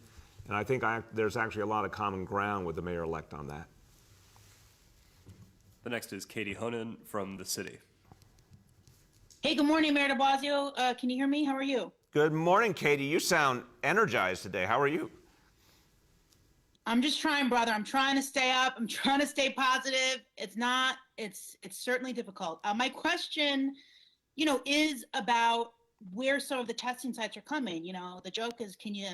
And I think there's actually a lot of common ground with the mayor-elect on that. The next is Katie Honan from the city. Hey, good morning, Mayor de Blasio. Can you hear me? How are you? Good morning, Katie. You sound energized today. How are you? I'm just trying, brother. I'm trying to stay up. I'm trying to stay positive. It's certainly difficult. My question, is about where some of the testing sites are coming. The joke is, can you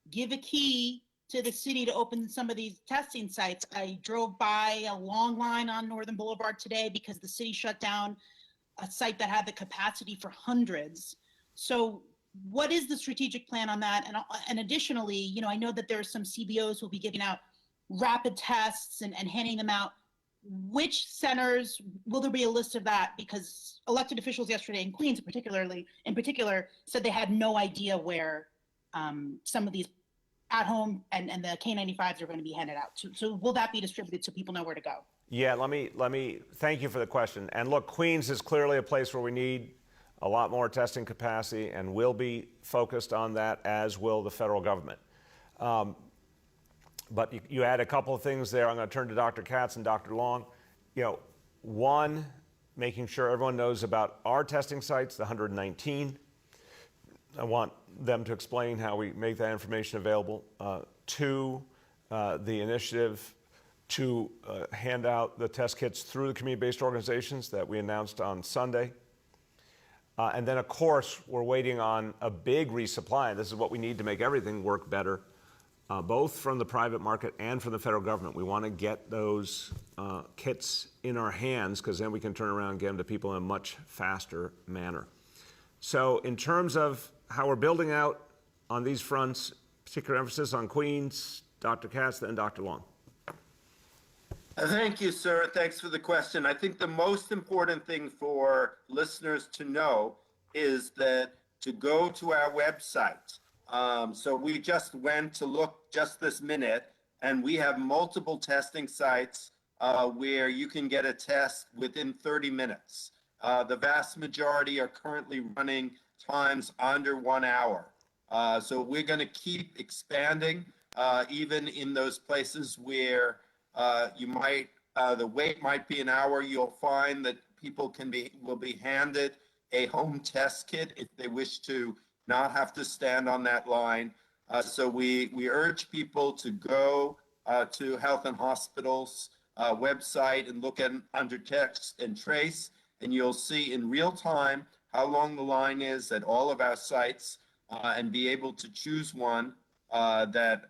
give a key to the city to open some of these testing sites? I drove by a long line on Northern Boulevard today because the city shut down a site that had the capacity for hundreds. So what is the strategic plan on that? And additionally, I know that there are some CBOs who will be giving out rapid tests and handing them out. Which centers, will there be a list of that? Because elected officials yesterday in Queens in particular said they had no idea where some of these at home and the K95s are going to be handed out. So will that be distributed so people know where to go? Yeah, let me thank you for the question. And look, Queens is clearly a place where we need a lot more testing capacity, and will be focused on that, as will the federal government. But you had a couple of things there. I'm going to turn to Dr. Katz and Dr. Long. One, making sure everyone knows about our testing sites, the 119. I want them to explain how we make that information available. Two, the initiative to hand out the test kits through the community-based organizations that we announced on Sunday. And then, of course, we're waiting on a big resupply. This is what we need to make everything work better, both from the private market and from the federal government. We want to get those kits in our hands, because then we can turn around and get them to people in a much faster manner. So in terms of how we're building out on these fronts, particular emphasis on Queens, Dr. Katz, and Dr. Long. Thank you, sir. Thanks for the question. I think the most important thing for listeners to know is that to go to our website. So we just went to look just this minute, and we have multiple testing sites where you can get a test within 30 minutes. The vast majority are currently running times under 1 hour. So we're going to keep expanding, even in those places where the wait might be an hour. You'll find that people will be handed a home test kit if they wish to not have to stand on that line. So we urge people to go to Health and Hospitals website and look at under text and trace, and you'll see in real time how long the line is at all of our sites, and be able to choose one that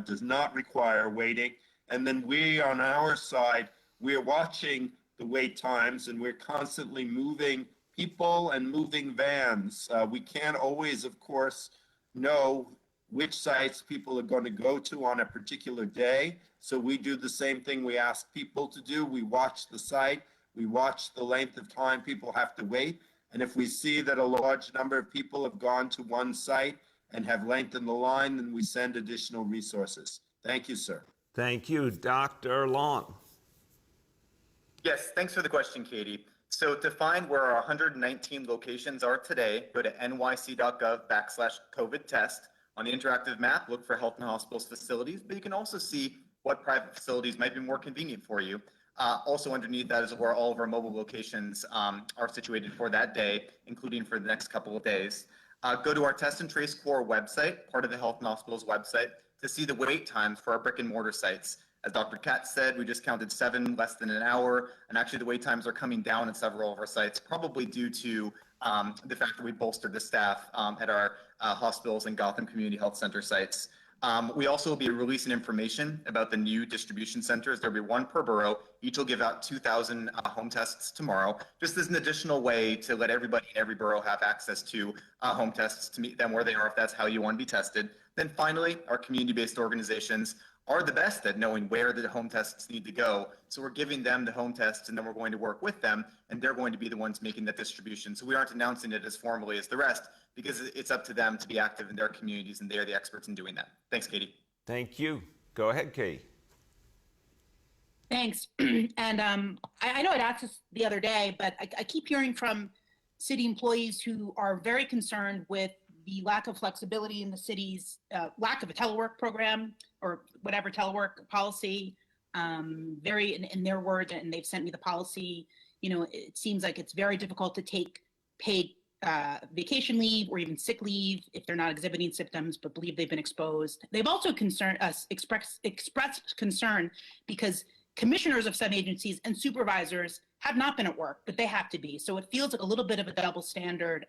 does not require waiting. And then we, on our side, we're watching the wait times, and we're constantly moving people and moving vans. We can't always, of course, know which sites people are going to go to on a particular day. So we do the same thing we ask people to do. We watch the site, we watch the length of time people have to wait. And if we see that a large number of people have gone to one site and have lengthened the line, then we send additional resources. Thank you, sir. Thank you, Dr. Long. Yes, thanks for the question, Katie. So to find where our 119 locations are today, go to nyc.gov/COVID test. On the interactive map, look for Health and Hospitals facilities, but you can also see what private facilities might be more convenient for you. Also underneath that is where all of our mobile locations are situated for that day, including for the next couple of days. Go to our Test and Trace Core website, part of the Health and Hospitals website, to see the wait times for our brick and mortar sites. As Dr. Katz said, we just counted 7 less than an hour, and actually the wait times are coming down at several of our sites, probably due to the fact that we bolstered the staff at our hospitals and Gotham Community Health Center sites. We also will be releasing information about the new distribution centers. There'll be one per borough. Each will give out 2,000 home tests tomorrow, just as an additional way to let everybody in every borough have access to home tests to meet them where they are if that's how you want to be tested. Then finally, our community-based organizations are the best at knowing where the home tests need to go. So we're giving them the home tests, and then we're going to work with them, and they're going to be the ones making that distribution. So we aren't announcing it as formally as the rest, because it's up to them to be active in their communities, and they're the experts in doing that. Thanks, Katie. Thank you. Go ahead, Katie. Thanks. And I know I'd asked this the other day, but I keep hearing from city employees who are very concerned with the lack of flexibility in the city's lack of a telework program or whatever telework policy. Very, in their words, and they've sent me the policy, it seems like it's very difficult to take paid vacation leave or even sick leave if they're not exhibiting symptoms but believe they've been exposed. They've also expressed concern because commissioners of some agencies and supervisors have not been at work, but they have to be. So it feels like a little bit of a double standard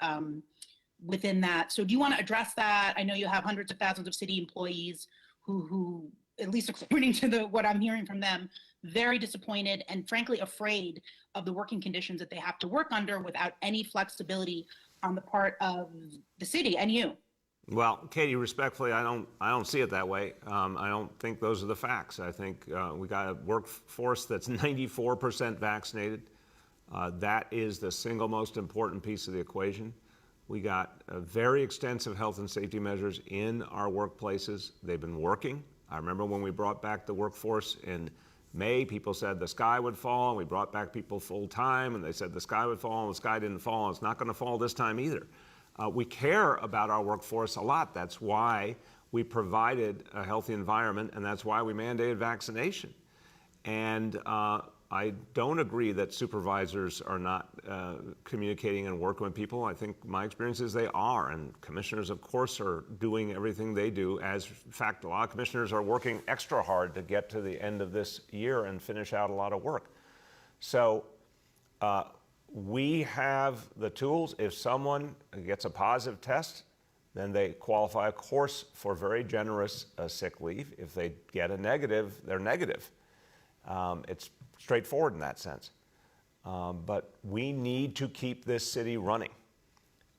within that. So do you want to address that? I know you have hundreds of thousands of city employees who at least according to what I'm hearing from them, very disappointed and frankly afraid of the working conditions that they have to work under without any flexibility on the part of the city and you. Well, Katie, respectfully, I don't see it that way. I don't think those are the facts. I think we got a workforce that's 94% vaccinated. That is the single most important piece of the equation. We got very extensive health and safety measures in our workplaces. They've been working. I remember when we brought back the workforce in May, people said the sky would fall, and we brought back people full time, and they said the sky would fall, and the sky didn't fall, and it's not going to fall this time either. We care about our workforce a lot. That's why we provided a healthy environment, and that's why we mandated vaccination. And I don't agree that supervisors are not communicating and working with people. I think my experience is they are, and commissioners, of course, are doing everything they do. As in fact, a lot of commissioners are working extra hard to get to the end of this year and finish out a lot of work. So we have the tools. If someone gets a positive test, then they qualify, of course, for very generous sick leave. If they get a negative, they're negative. It's straightforward in that sense. But we need to keep this city running.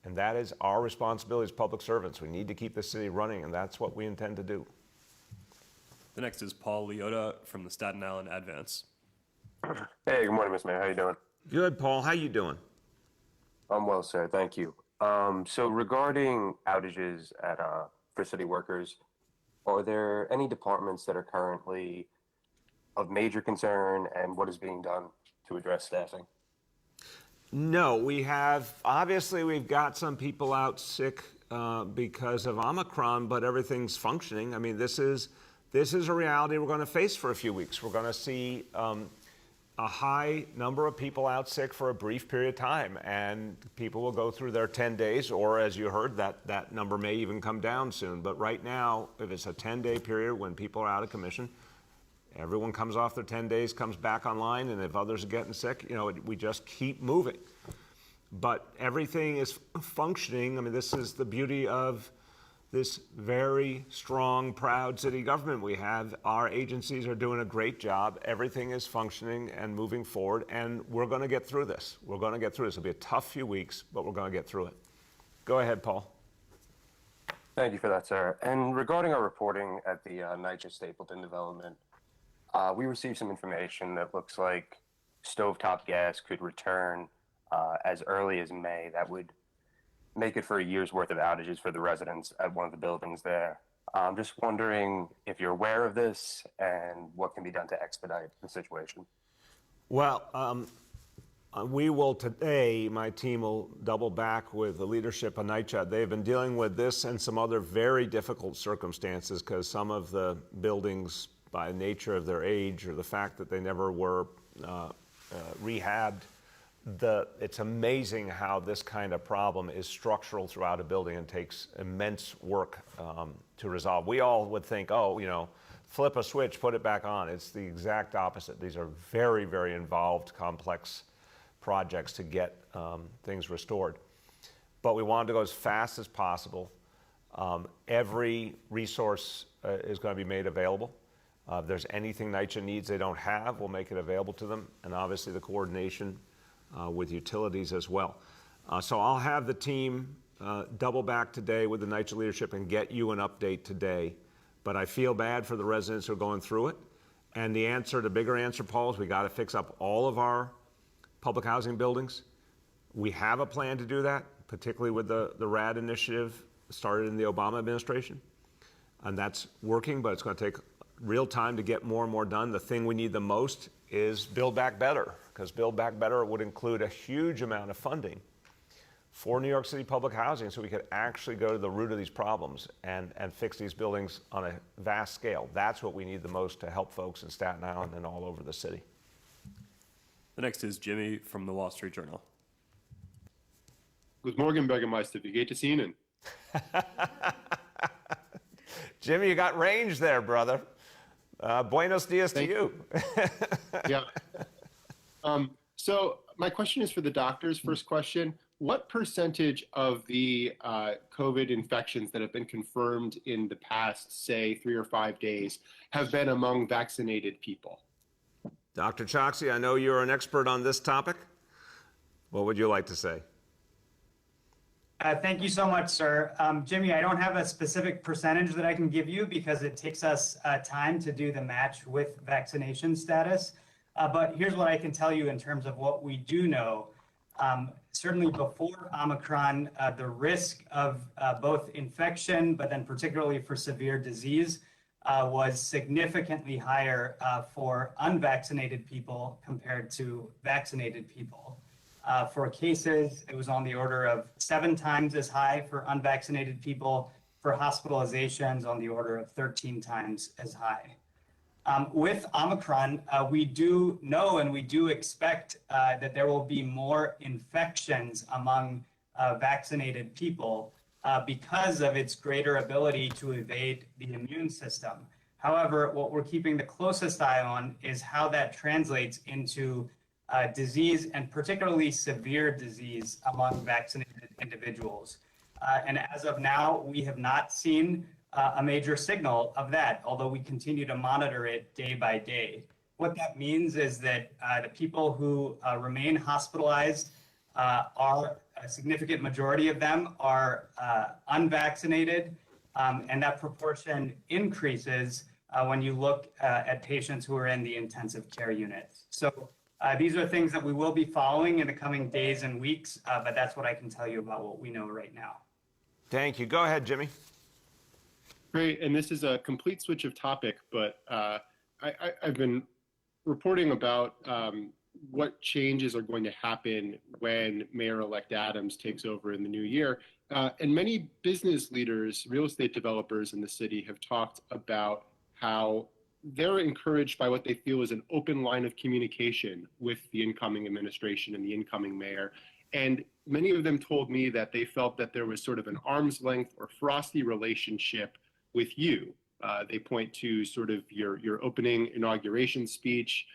And that is our responsibility as public servants. We need to keep this city running, and that's what we intend to do. The next is Paul Leota from the Staten Island Advance. Hey, good morning, Mr. Mayor. How you doing? Good, Paul. How you doing? I'm well, sir. Thank you. So regarding outages for city workers, are there any departments that are currently of major concern, and what is being done to address staffing? No, obviously we've got some people out sick because of Omicron, but everything's functioning. I mean, this is a reality we're going to face for a few weeks. We're going to see a high number of people out sick for a brief period of time, and people will go through their 10 days, or as you heard, that number may even come down soon. But right now, if it's a 10-day period when people are out of commission, everyone comes off their 10 days, comes back online, and if others are getting sick, we just keep moving. But everything is functioning. I mean, this is the beauty of this very strong, proud city government we have. Our agencies are doing a great job. Everything is functioning and moving forward, and we're going to get through this. We're going to get through this. It'll be a tough few weeks, but we're going to get through it. Go ahead, Paul. Thank you for that, sir. And regarding our reporting at the NYCHA Stapleton development, we received some information that looks like stovetop gas could return as early as May. That would make it for a year's worth of outages for the residents at one of the buildings there. I'm just wondering if you're aware of this and what can be done to expedite the situation. Well, we will today, my team will double back with the leadership of NYCHA. They've been dealing with this and some other very difficult circumstances because some of the buildings, by nature of their age or the fact that they never were rehabbed, it's amazing how this kind of problem is structural throughout a building and takes immense work to resolve. We all would think, flip a switch, put it back on. It's the exact opposite. These are very, very involved, complex projects to get things restored. But we wanted to go as fast as possible. Every resource is going to be made available. If there's anything NYCHA needs they don't have, we'll make it available to them. And obviously the coordination with utilities as well. So I'll have the team double back today with the NYCHA leadership and get you an update today. But I feel bad for the residents who are going through it. And the bigger answer, Paul, is we got to fix up all of our public housing buildings. We have a plan to do that, particularly with the RAD initiative started in the Obama administration. And that's working, but it's going to take real time to get more and more done. The thing we need the most is Build Back Better, because Build Back Better would include a huge amount of funding for New York City public housing so we could actually go to the root of these problems and fix these buildings on a vast scale. That's what we need the most to help folks in Staten Island and all over the city. The next is Jimmy from the Wall Street Journal. Guten Morgen, Bürgermeister. Wie geht es Ihnen? Jimmy, you got range there, brother. Buenos dias to you. Yeah. So my question is for the doctors. First question, what percentage of the COVID infections that have been confirmed in the past, say, 3 or 5 days have been among vaccinated people? Dr. Choksi, I know you're an expert on this topic. What would you like to say? Thank you so much, sir. Jimmy, I don't have a specific percentage that I can give you because it takes us time to do the match with vaccination status. But here's what I can tell you in terms of what we do know. Certainly before Omicron, the risk of both infection, but then particularly for severe disease, was significantly higher for unvaccinated people compared to vaccinated people. For cases, it was on the order of 7 times as high for unvaccinated people. For hospitalizations, on the order of 13 times as high. With Omicron, we do know and we do expect that there will be more infections among vaccinated people because of its greater ability to evade the immune system. However, what we're keeping the closest eye on is how that translates into disease, and particularly severe disease among vaccinated individuals. And as of now, we have not seen a major signal of that, although we continue to monitor it day by day. What that means is that the people who remain hospitalized are, a significant majority of them are unvaccinated, and that proportion increases when you look at patients who are in the intensive care units. So these are things that we will be following in the coming days and weeks, but that's what I can tell you about what we know right now. Thank you. Go ahead, Jimmy. Great, and this is a complete switch of topic, but I've been reporting about what changes are going to happen when Mayor-elect Adams takes over in the new year. And many business leaders, real estate developers in the city have talked about how they're encouraged by what they feel is an open line of communication with the incoming administration and the incoming mayor. And many of them told me that they felt that there was sort of an arm's length or frosty relationship with you. They point to sort of your opening inauguration speech,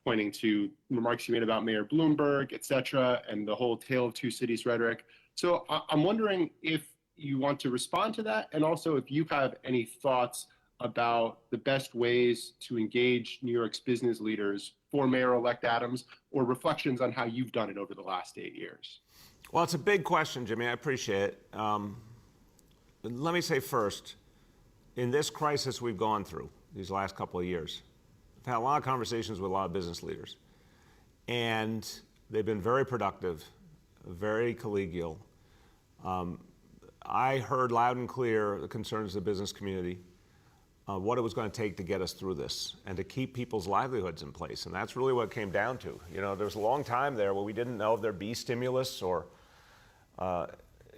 pointing to remarks you made about Mayor Bloomberg, et cetera, and the whole Tale of Two Cities rhetoric. So I'm wondering if you want to respond to that, and also if you have any thoughts about the best ways to engage New York's business leaders for Mayor-elect Adams, or reflections on how you've done it over the last 8 years. Well, it's a big question, Jimmy. I appreciate it. Let me say first, in this crisis we've gone through these last couple of years, I've had a lot of conversations with a lot of business leaders, and they've been very productive, very collegial. I heard loud and clear the concerns of the business community, what it was going to take to get us through this and to keep people's livelihoods in place. And that's really what it came down to. You know, there was a long time there where we didn't know if there'd be stimulus or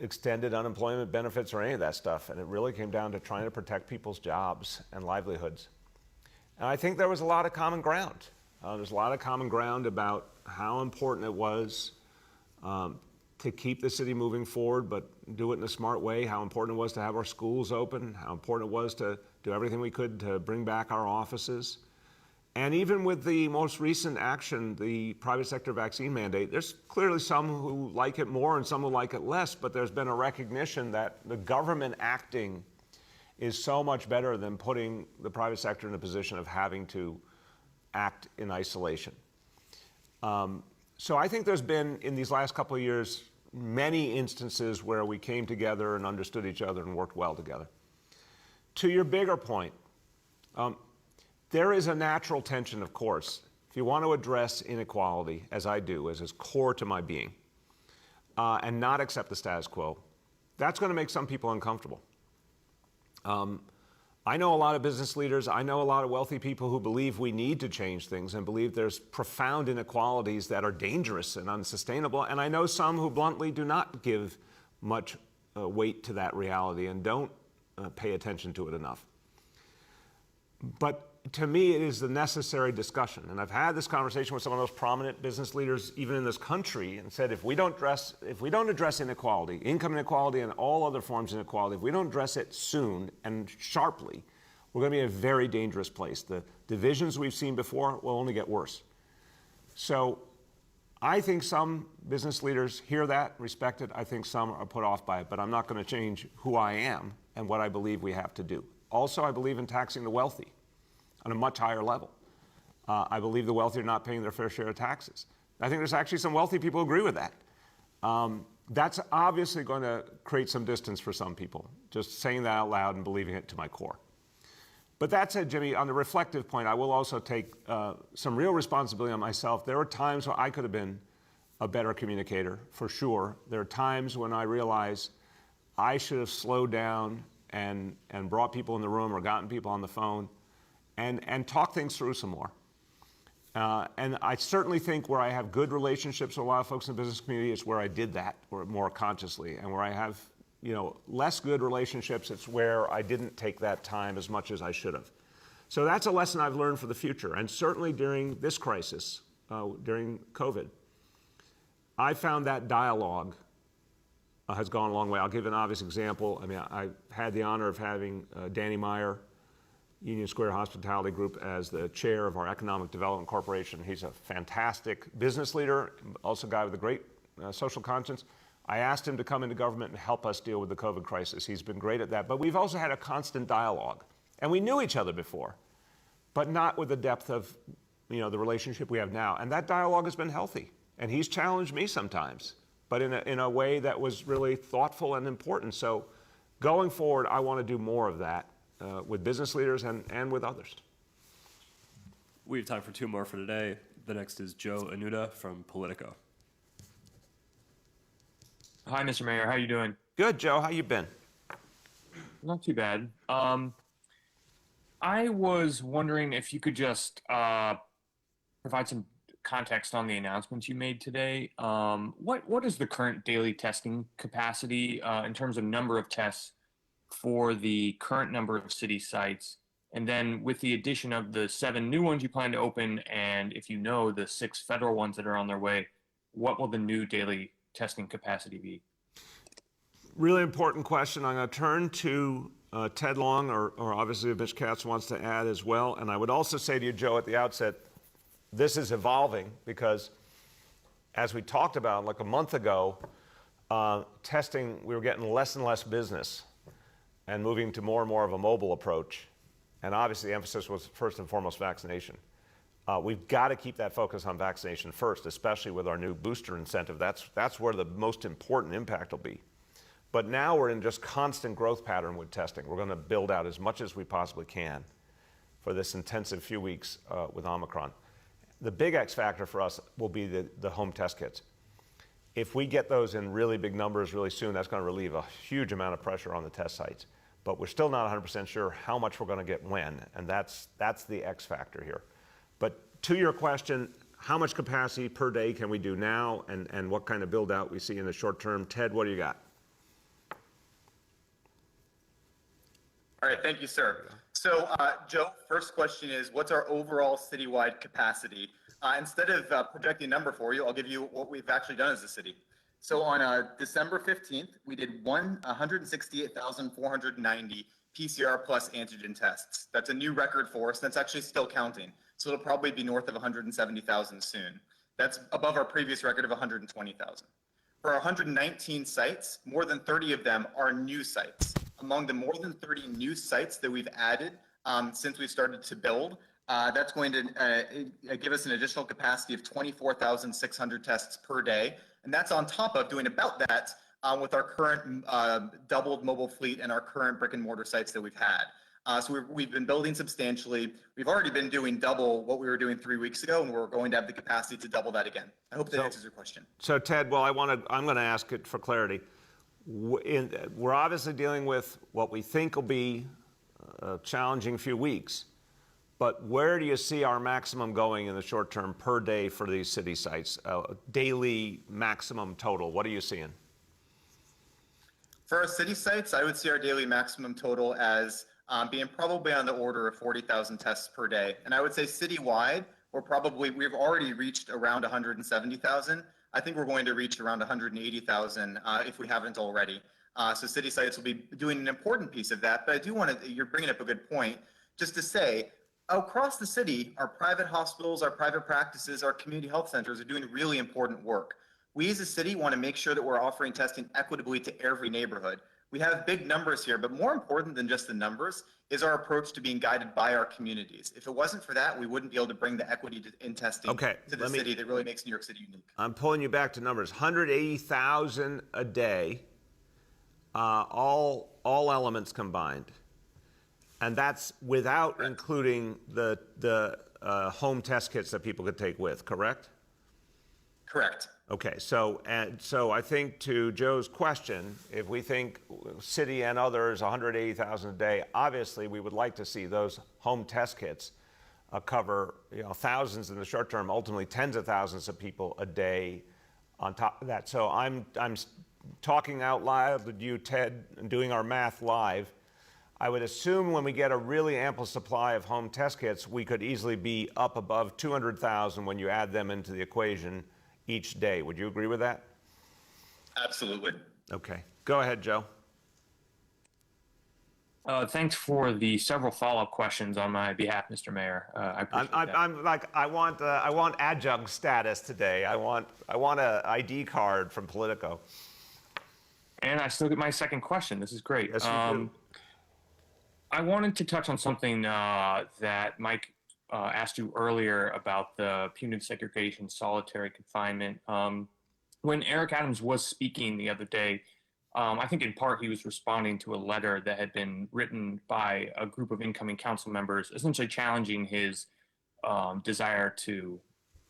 extended unemployment benefits or any of that stuff. And it really came down to trying to protect people's jobs and livelihoods. And I think there was a lot of common ground. There's a lot of common ground about how important it was to keep the city moving forward, but do it in a smart way, how important it was to have our schools open, how important it was to do everything we could to bring back our offices. And even with the most recent action, the private sector vaccine mandate, there's clearly some who like it more and some who like it less, but there's been a recognition that the government acting is so much better than putting the private sector in a position of having to act in isolation. So I think there's been, in these last couple of years, many instances where we came together and understood each other and worked well together. To your bigger point, there is a natural tension, of course. If you want to address inequality, as I do, as is core to my being, and not accept the status quo, that's going to make some people uncomfortable. I know a lot of business leaders, I know a lot of wealthy people who believe we need to change things and believe there's profound inequalities that are dangerous and unsustainable, and I know some who bluntly do not give much weight to that reality and don't pay attention to it enough. But to me, it is the necessary discussion, and I've had this conversation with some of those prominent business leaders, even in this country, and said if we don't address inequality, income inequality, and all other forms of inequality, if we don't address it soon and sharply, we're going to be in a very dangerous place. The divisions we've seen before will only get worse. So I think some business leaders hear that, respect it. I think some are put off by it, but I'm not going to change who I am and what I believe we have to do. Also, I believe in taxing the wealthy on a much higher level. I believe the wealthy are not paying their fair share of taxes. I think there's actually some wealthy people who agree with that. That's obviously going to create some distance for some people, just saying that out loud and believing it to my core. But that said, Jimmy, on the reflective point, I will also take some real responsibility on myself. There were times when I could have been a better communicator, for sure. There are times when I realize I should have slowed down and brought people in the room or gotten people on the phone and talk things through some more. And I certainly think where I have good relationships with a lot of folks in the business community is where I did that or more consciously. And where I have less good relationships, it's where I didn't take that time as much as I should have. So that's a lesson I've learned for the future. And certainly during this crisis, during COVID, I found that dialogue has gone a long way. I'll give an obvious example. I mean, I had the honor of having Danny Meyer, Union Square Hospitality Group, as the chair of our Economic Development Corporation. He's a fantastic business leader, also a guy with a great social conscience. I asked him to come into government and help us deal with the COVID crisis. He's been great at that. But we've also had a constant dialogue. And we knew each other before, but not with the depth of the relationship we have now. And that dialogue has been healthy. And he's challenged me sometimes, but in a way that was really thoughtful and important. So going forward, I want to do more of that with business leaders and with others. We have time for two more for today. The next is Joe Anuda from Politico. Hi, Mr. Mayor. How are you doing? Good, Joe. How you been? Not too bad. I was wondering if you could just provide some context on the announcements you made today. What is the current daily testing capacity in terms of number of tests for the current number of city sites? And then with the addition of the 7 new ones you plan to open, and if you know the 6 federal ones that are on their way, what will the new daily testing capacity be? Really important question. I'm going to turn to Ted Long, or obviously if Mitch Katz wants to add as well. And I would also say to you, Joe, at the outset, this is evolving because as we talked about like a month ago, testing, we were getting less and less business and moving to more and more of a mobile approach. And obviously the emphasis was first and foremost vaccination. We've got to keep that focus on vaccination first, especially with our new booster incentive. That's where the most important impact will be. But now we're in just constant growth pattern with testing. We're going to build out as much as we possibly can for this intensive few weeks with Omicron. The big X factor for us will be the home test kits. If we get those in really big numbers really soon, that's going to relieve a huge amount of pressure on the test sites. But we're still not 100% sure how much we're going to get when, and that's the X factor here. But to your question, how much capacity per day can we do now, and what kind of build out we see in the short term? Ted, what do you got? All right, thank you, sir. So, Joe, first question is, what's our overall citywide capacity? Instead of projecting a number for you, I'll give you what we've actually done as a city. So on December 15th, we did 168,490 PCR plus antigen tests. That's a new record for us. That's actually still counting. So it'll probably be north of 170,000 soon. That's above our previous record of 120,000. For our 119 sites, more than 30 of them are new sites. Among the more than 30 new sites that we've added since we started to build, that's going to give us an additional capacity of 24,600 tests per day. And that's on top of doing about that with our current doubled mobile fleet and our current brick and mortar sites that we've had. So we've been building substantially. We've already been doing double what we were doing 3 weeks ago, and we're going to have the capacity to double that again. I hope that answers your question. So Ted, well, I'm going to ask it for clarity. We're obviously dealing with what we think will be a challenging few weeks, but where do you see our maximum going in the short term per day for these city sites? Daily maximum total, what are you seeing? For our city sites, I would see our daily maximum total as being probably on the order of 40,000 tests per day. And I would say citywide, we've already reached around 170,000. I think we're going to reach around 180,000 if we haven't already. So city sites will be doing an important piece of that. But I do want to, you're bringing up a good point, just to say, across the city, our private hospitals, our private practices, our community health centers are doing really important work. We as a city want to make sure that we're offering testing equitably to every neighborhood. We have big numbers here, but more important than just the numbers is our approach to being guided by our communities. If it wasn't for that, we wouldn't be able to bring the equity in testing to the city that really makes New York City unique. I'm pulling you back to numbers. 180,000 a day, all elements combined. And that's without including the home test kits that people could take with, correct? Correct. Okay, so I think to Joe's question, if we think city and others 180,000 a day, obviously we would like to see those home test kits cover thousands in the short term, ultimately tens of thousands of people a day on top of that. So I'm talking out loud with you, Ted, and doing our math live. I would assume when we get a really ample supply of home test kits, we could easily be up above 200,000 when you add them into the equation each day. Would you agree with that? Absolutely. Okay. Go ahead, Joe. Thanks for the several follow-up questions on my behalf, Mr. Mayor. I appreciate that. I'm like, I want adjunct status today. I want a ID card from Politico. And I still get my second question. This is great. Yes, you do. I wanted to touch on something that Mike asked you earlier about the punitive segregation, solitary confinement. When Eric Adams was speaking the other day, I think in part he was responding to a letter that had been written by a group of incoming council members, essentially challenging his desire to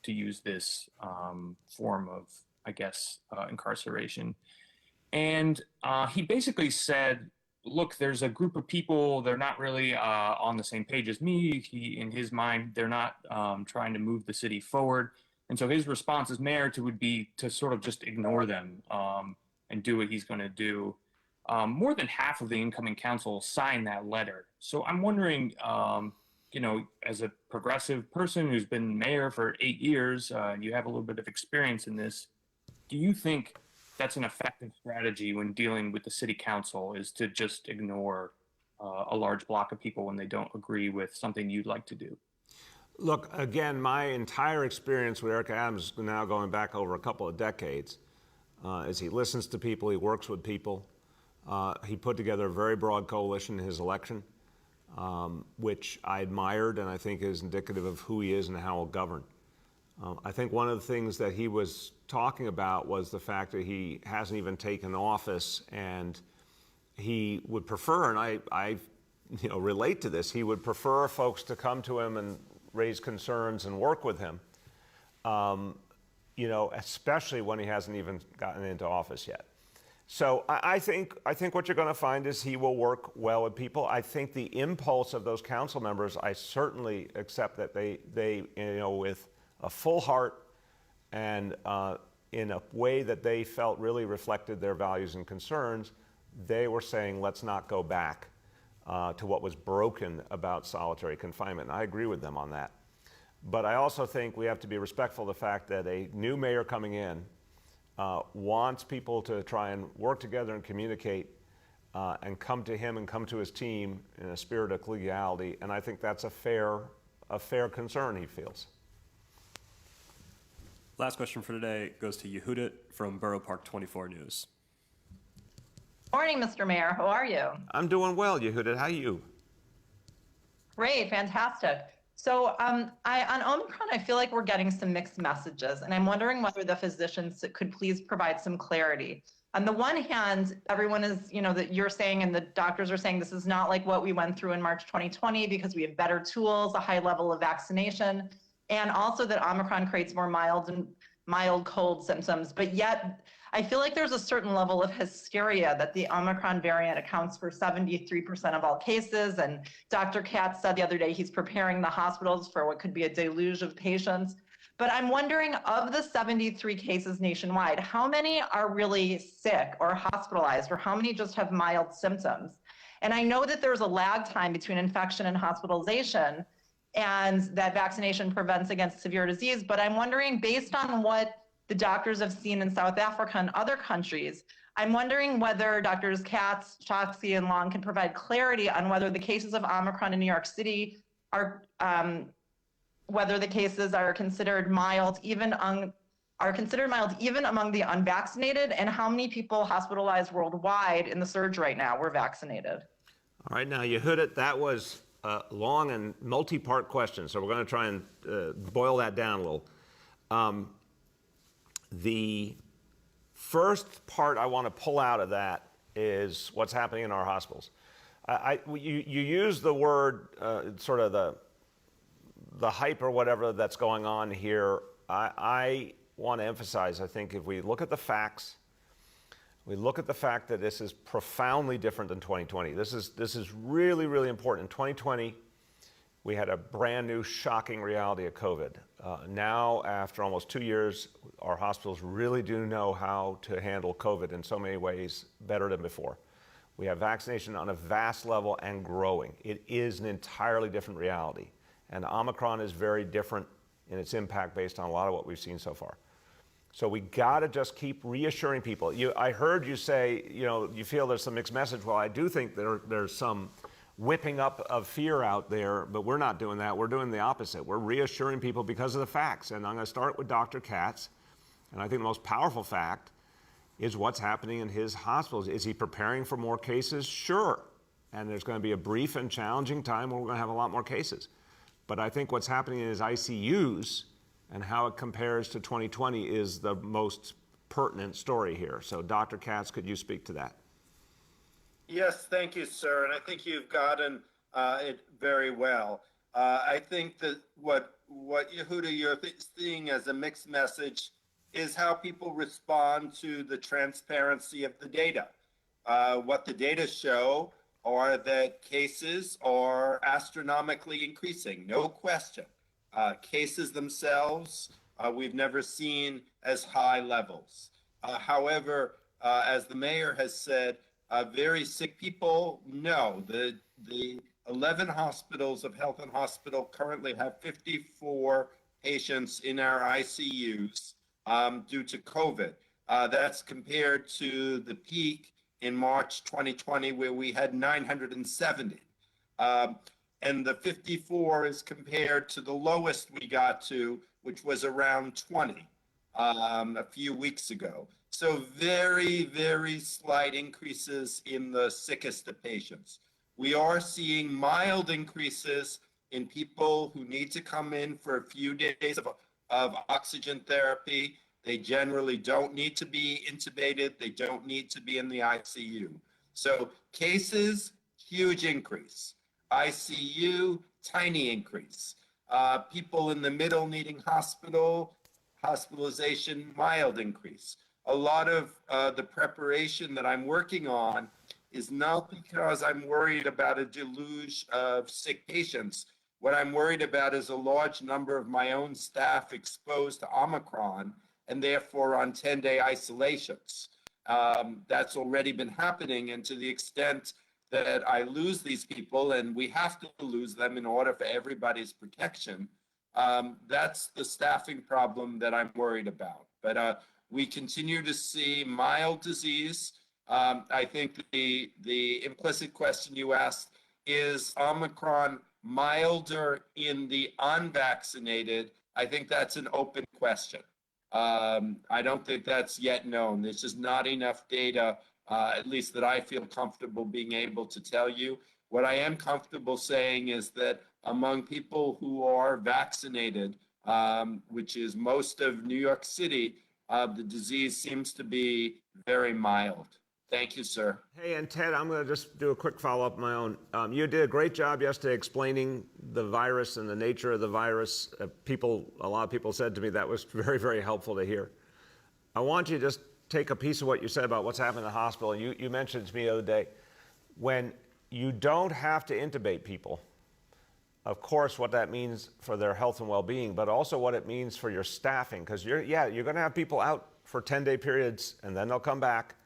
use this form of, I guess, incarceration. And he basically said, look, there's a group of people, they're not really on the same page as me. In his mind, they're not trying to move the city forward. And so his response as mayor would be to sort of just ignore them and do what he's going to do. more than half of the incoming council signed that letter. So I'm wondering, as a progressive person who's been mayor for 8 years, you have a little bit of experience in this. Do you think that's an effective strategy when dealing with the city council, is to just ignore a large block of people when they don't agree with something you'd like to do? Look, again, my entire experience with Eric Adams, now going back over a couple of decades, is he listens to people, he works with people. He put together a very broad coalition in his election, which I admired and I think is indicative of who he is and how he'll govern. I think one of the things that he was talking about was the fact that he hasn't even taken office, and he would prefer, and I relate to this, he would prefer folks to come to him and raise concerns and work with him, especially when he hasn't even gotten into office yet. So I think what you're going to find is he will work well with people. I think the impulse of those council members, I certainly accept that they with a full heart and in a way that they felt really reflected their values and concerns, they were saying, let's not go back to what was broken about solitary confinement. And I agree with them on that. But I also think we have to be respectful of the fact that a new mayor coming in wants people to try and work together and communicate and come to him and come to his team in a spirit of collegiality. And I think that's a fair concern he feels. Last question for today goes to Yehudit from Borough Park 24 News. Morning, Mr. Mayor. How are you? I'm doing well, Yehudit. How are you? Great, fantastic. So on Omicron, I feel like we're getting some mixed messages, and I'm wondering whether the physicians could please provide some clarity. On the one hand, everyone is, that you're saying and the doctors are saying this is not like what we went through in March 2020 because we have better tools, a high level of vaccination, and also that Omicron creates more mild cold symptoms. But yet, I feel like there's a certain level of hysteria that the Omicron variant accounts for 73% of all cases. And Dr. Katz said the other day he's preparing the hospitals for what could be a deluge of patients. But I'm wondering, of the 73 cases nationwide, how many are really sick or hospitalized, or how many just have mild symptoms? And I know that there's a lag time between infection and hospitalization, and that vaccination prevents against severe disease. But I'm wondering, based on what the doctors have seen in South Africa and other countries, I'm wondering whether Drs. Katz, Choksi, and Long can provide clarity on whether the cases of Omicron in New York City are, whether the cases are considered mild even among the unvaccinated, and how many people hospitalized worldwide in the surge right now were vaccinated. All right, now Yehudit, that was a long and multi-part question, so we're going to try and boil that down a little. The first part I want to pull out of that is what's happening in our hospitals. You use the word sort of the hype or whatever that's going on here. I want to emphasize, I think if we look at the facts, we look at the fact that this is profoundly different than 2020. This is really, really important. In 2020, we had a brand new shocking reality of COVID. Now, after almost 2 years, our hospitals really do know how to handle COVID in so many ways better than before. We have vaccination on a vast level and growing. It is an entirely different reality. And Omicron is very different in its impact based on a lot of what we've seen so far. So we gotta just keep reassuring people. I heard you say, you feel there's some mixed message. Well, I do think there's some whipping up of fear out there, but we're not doing that. We're doing the opposite. We're reassuring people because of the facts. And I'm going to start with Dr. Katz. And I think the most powerful fact is what's happening in his hospitals. Is he preparing for more cases? Sure. And there's going to be a brief and challenging time where we're going to have a lot more cases. But I think what's happening in his ICUs and how it compares to 2020 is the most pertinent story here. So Dr. Katz, could you speak to that? Yes, thank you, sir. And I think you've gotten it very well. I think that what Yehuda, you're seeing as a mixed message is how people respond to the transparency of the data. What the data show are that cases are astronomically increasing, no question. Cases themselves, we've never seen as high levels. However, as the mayor has said, very sick people, no. The 11 hospitals of Health and Hospital currently have 54 patients in our ICUs due to COVID. That's compared to the peak in March 2020, where we had 970. And the 54 is compared to the lowest we got to, which was around 20 a few weeks ago. So very, very slight increases in the sickest of patients. We are seeing mild increases in people who need to come in for a few days of oxygen therapy. They generally don't need to be intubated. They don't need to be in the ICU. So cases, huge increase. ICU, tiny increase. People in the middle needing hospitalization, mild increase. A lot of the preparation that I'm working on is not because I'm worried about a deluge of sick patients. What I'm worried about is a large number of my own staff exposed to Omicron and therefore on 10-day isolations. That's already been happening, and to the extent that I lose these people, and we have to lose them in order for everybody's protection, that's the staffing problem that I'm worried about. But we continue to see mild disease. I think the implicit question you asked, is Omicron milder in the unvaccinated? I think that's an open question. I don't think that's yet known. There's just not enough data, at least that I feel comfortable being able to tell you. What I am comfortable saying is that among people who are vaccinated, which is most of New York City, the disease seems to be very mild. Thank you, sir. Hey, and Ted, I'm going to just do a quick follow-up of my own. You did a great job yesterday explaining the virus and the nature of the virus. A lot of people said to me that was very, very helpful to hear. I want you to just take a piece of what you said about what's happening in the hospital. You mentioned to me the other day, when you don't have to intubate people, of course, what that means for their health and well-being, but also what it means for your staffing, because you're going to have people out for 10-day periods, and then they'll come back.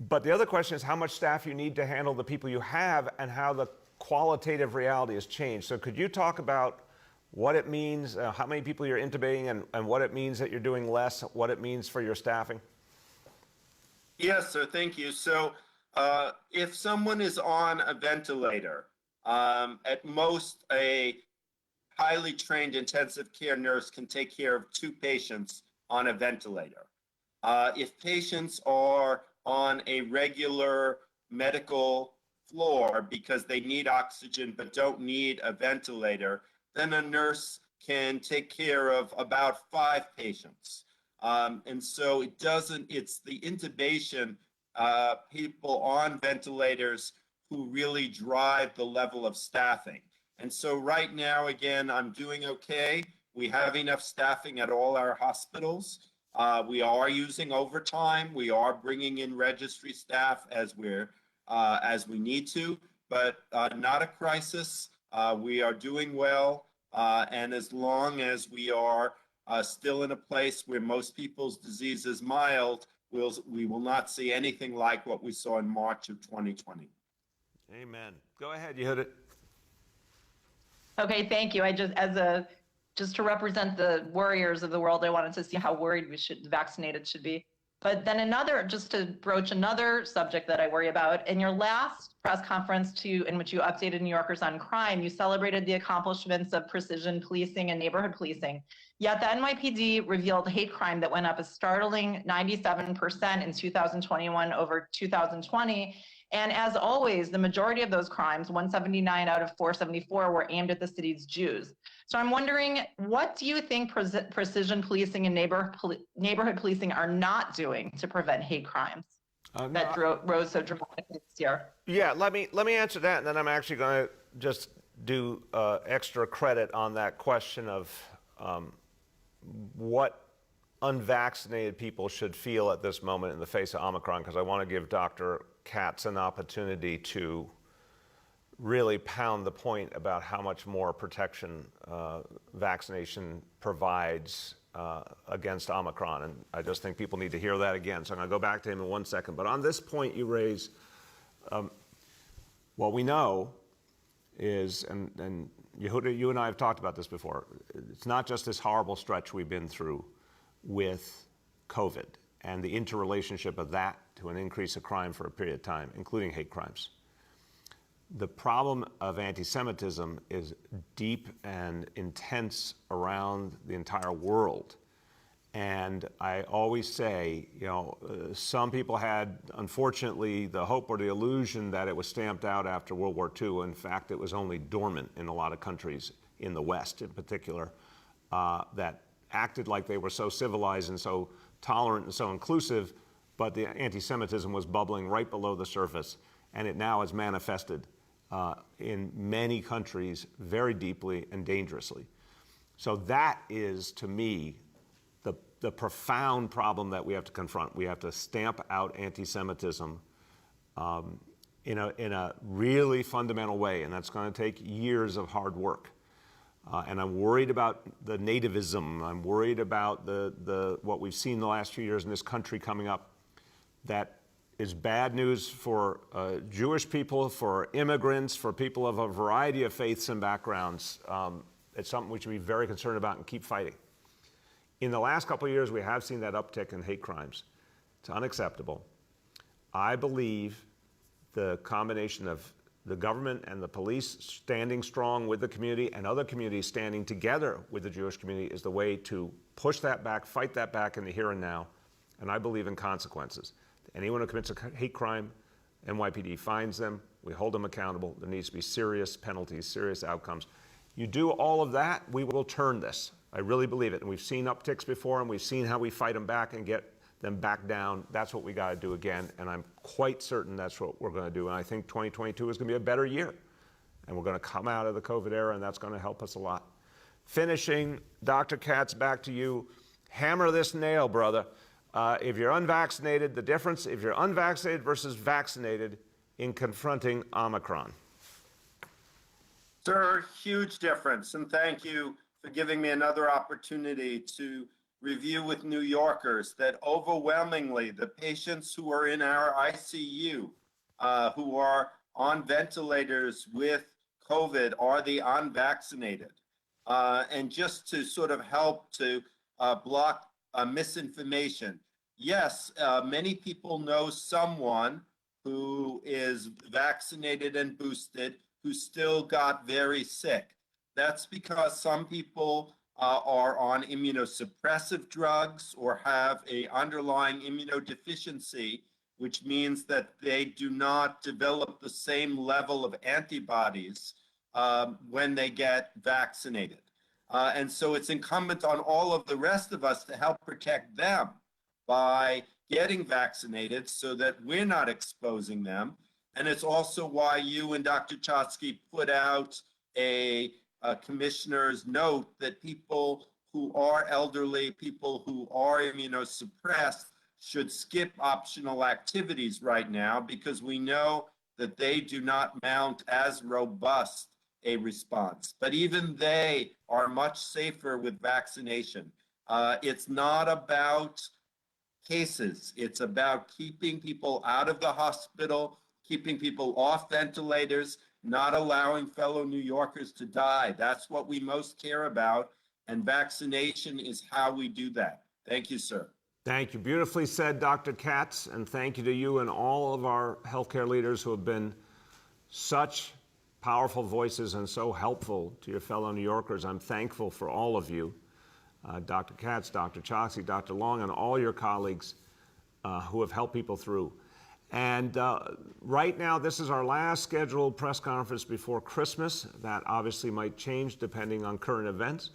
But the other question is how much staff you need to handle the people you have and how the qualitative reality has changed. So could you talk about what it means, how many people you're intubating, and what it means that you're doing less, what it means for your staffing? Yes, sir. Thank you. So if someone is on a ventilator, at most a highly trained intensive care nurse can take care of 2 patients on a ventilator. If patients are on a regular medical floor because they need oxygen but don't need a ventilator, then a nurse can take care of about 5 patients. And so it's the intubation people on ventilators who really drive the level of staffing. And so right now, again, I'm doing okay. We have enough staffing at all our hospitals. We are using overtime. We are bringing in registry staff as we need to, but not a crisis. We are doing well, and as long as we are still in a place where most people's disease is mild, we will not see anything like what we saw in March of 2020. Amen. Go ahead, you hit it. Okay, thank you. Just to represent the warriors of the world, I wanted to see how worried the vaccinated should be. But then just to broach another subject that I worry about, in your last press conference in which you updated New Yorkers on crime, you celebrated the accomplishments of precision policing and neighborhood policing. Yet the NYPD revealed hate crime that went up a startling 97% in 2021 over 2020. And as always, the majority of those crimes, 179 out of 474, were aimed at the city's Jews. So I'm wondering, what do you think precision policing and neighborhood policing are not doing to prevent hate crimes that rose so dramatically this year? Yeah, let me answer that, and then I'm actually going to just do extra credit on that question of what unvaccinated people should feel at this moment in the face of Omicron, because I want to give Dr. Katz an opportunity to really pound the point about how much more protection vaccination provides against Omicron, and I just think people need to hear that again. So I'm going to go back to him in 1 second. But on this point you raise, what we know is, and Yehuda, you and I have talked about this before, it's not just this horrible stretch we've been through with COVID and the interrelationship of that to an increase of crime for a period of time, including hate crimes. The problem of anti-Semitism is deep and intense around the entire world. And I always say, some people had, unfortunately, the hope or the illusion that it was stamped out after World War II. In fact, it was only dormant in a lot of countries, in the West in particular, that acted like they were so civilized and so tolerant and so inclusive, but the anti-Semitism was bubbling right below the surface. And it now is manifested in many countries very deeply and dangerously. So that is, to me, the profound problem that we have to confront. We have to stamp out anti-Semitism in a really fundamental way, and that's going to take years of hard work. And I'm worried about the nativism. I'm worried about what we've seen the last few years in this country coming up. That is bad news for Jewish people, for immigrants, for people of a variety of faiths and backgrounds. It's something we should be very concerned about and keep fighting. In the last couple of years, we have seen that uptick in hate crimes. It's unacceptable. I believe the combination of the government and the police standing strong with the community and other communities standing together with the Jewish community is the way to push that back, fight that back in the here and now. And I believe in consequences. Anyone who commits a hate crime, NYPD finds them, we hold them accountable. There needs to be serious penalties, serious outcomes. You do all of that, we will turn this. I really believe it. And we've seen upticks before, and we've seen how we fight them back and get them back down. That's what we got to do again. And I'm quite certain that's what we're going to do. And I think 2022 is going to be a better year. And we're going to come out of the COVID era, and that's going to help us a lot. Finishing, Dr. Katz, back to you. Hammer this nail, brother. If you're unvaccinated, the difference, if you're unvaccinated versus vaccinated in confronting Omicron. Sir, huge difference. And thank you for giving me another opportunity to review with New Yorkers that overwhelmingly the patients who are in our ICU, who are on ventilators with COVID, are the unvaccinated. And just to sort of help to block misinformation, yes, many people know someone who is vaccinated and boosted who still got very sick. That's because some people are on immunosuppressive drugs or have an underlying immunodeficiency, which means that they do not develop the same level of antibodies when they get vaccinated. And so it's incumbent on all of the rest of us to help protect them by getting vaccinated so that we're not exposing them. And it's also why you and Dr. Chotsky put out a commissioner's note that people who are elderly, people who are immunosuppressed should skip optional activities right now because we know that they do not mount as robust a response. But even they are much safer with vaccination. It's not about cases. It's about keeping people out of the hospital, keeping people off ventilators, not allowing fellow New Yorkers to die. That's what we most care about, and vaccination is how we do that. Thank you, sir. Thank you. Beautifully said, Dr. Katz, and thank you to you and all of our healthcare leaders who have been such powerful voices and so helpful to your fellow New Yorkers. I'm thankful for all of you, Dr. Katz, Dr. Choksi, Dr. Long, and all your colleagues who have helped people through. And right now, this is our last scheduled press conference before Christmas. That obviously might change depending on current events.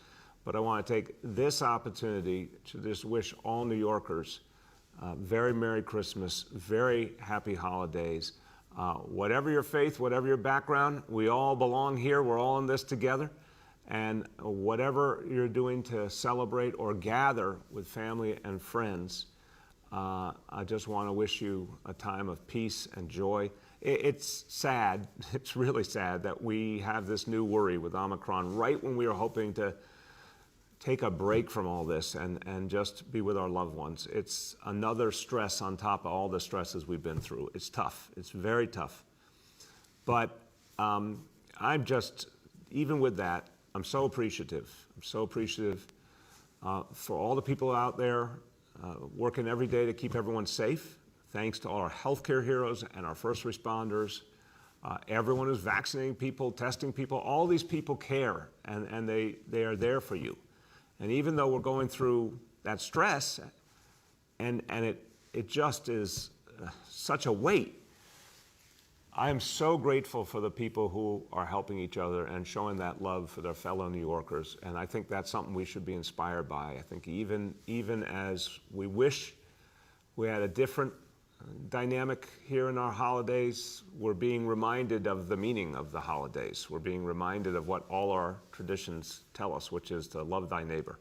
But I want to take this opportunity to just wish all New Yorkers very Merry Christmas, very happy holidays. Whatever your faith, whatever your background, we all belong here. We're all in this together. And whatever you're doing to celebrate or gather with family and friends, I just want to wish you a time of peace and joy. It's sad, it's really sad that we have this new worry with Omicron right when we were hoping to take a break from all this and just be with our loved ones. It's another stress on top of all the stresses we've been through. It's tough. It's very tough. But I'm just, even with that, I'm so appreciative. I'm so appreciative for all the people out there working every day to keep everyone safe. Thanks to all our healthcare heroes and our first responders. Everyone who's vaccinating people, testing people, all these people care, and they are there for you. And even though we're going through that stress, and it just is such a weight, I am so grateful for the people who are helping each other and showing that love for their fellow New Yorkers. And I think that's something we should be inspired by. I think even as we wish we had a different dynamic here in our holidays, we're being reminded of the meaning of the holidays. We're being reminded of what all our traditions tell us, which is to love thy neighbor.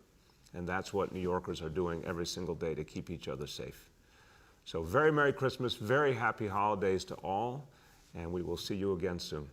And that's what New Yorkers are doing every single day to keep each other safe. So very Merry Christmas, very happy holidays to all, and we will see you again soon.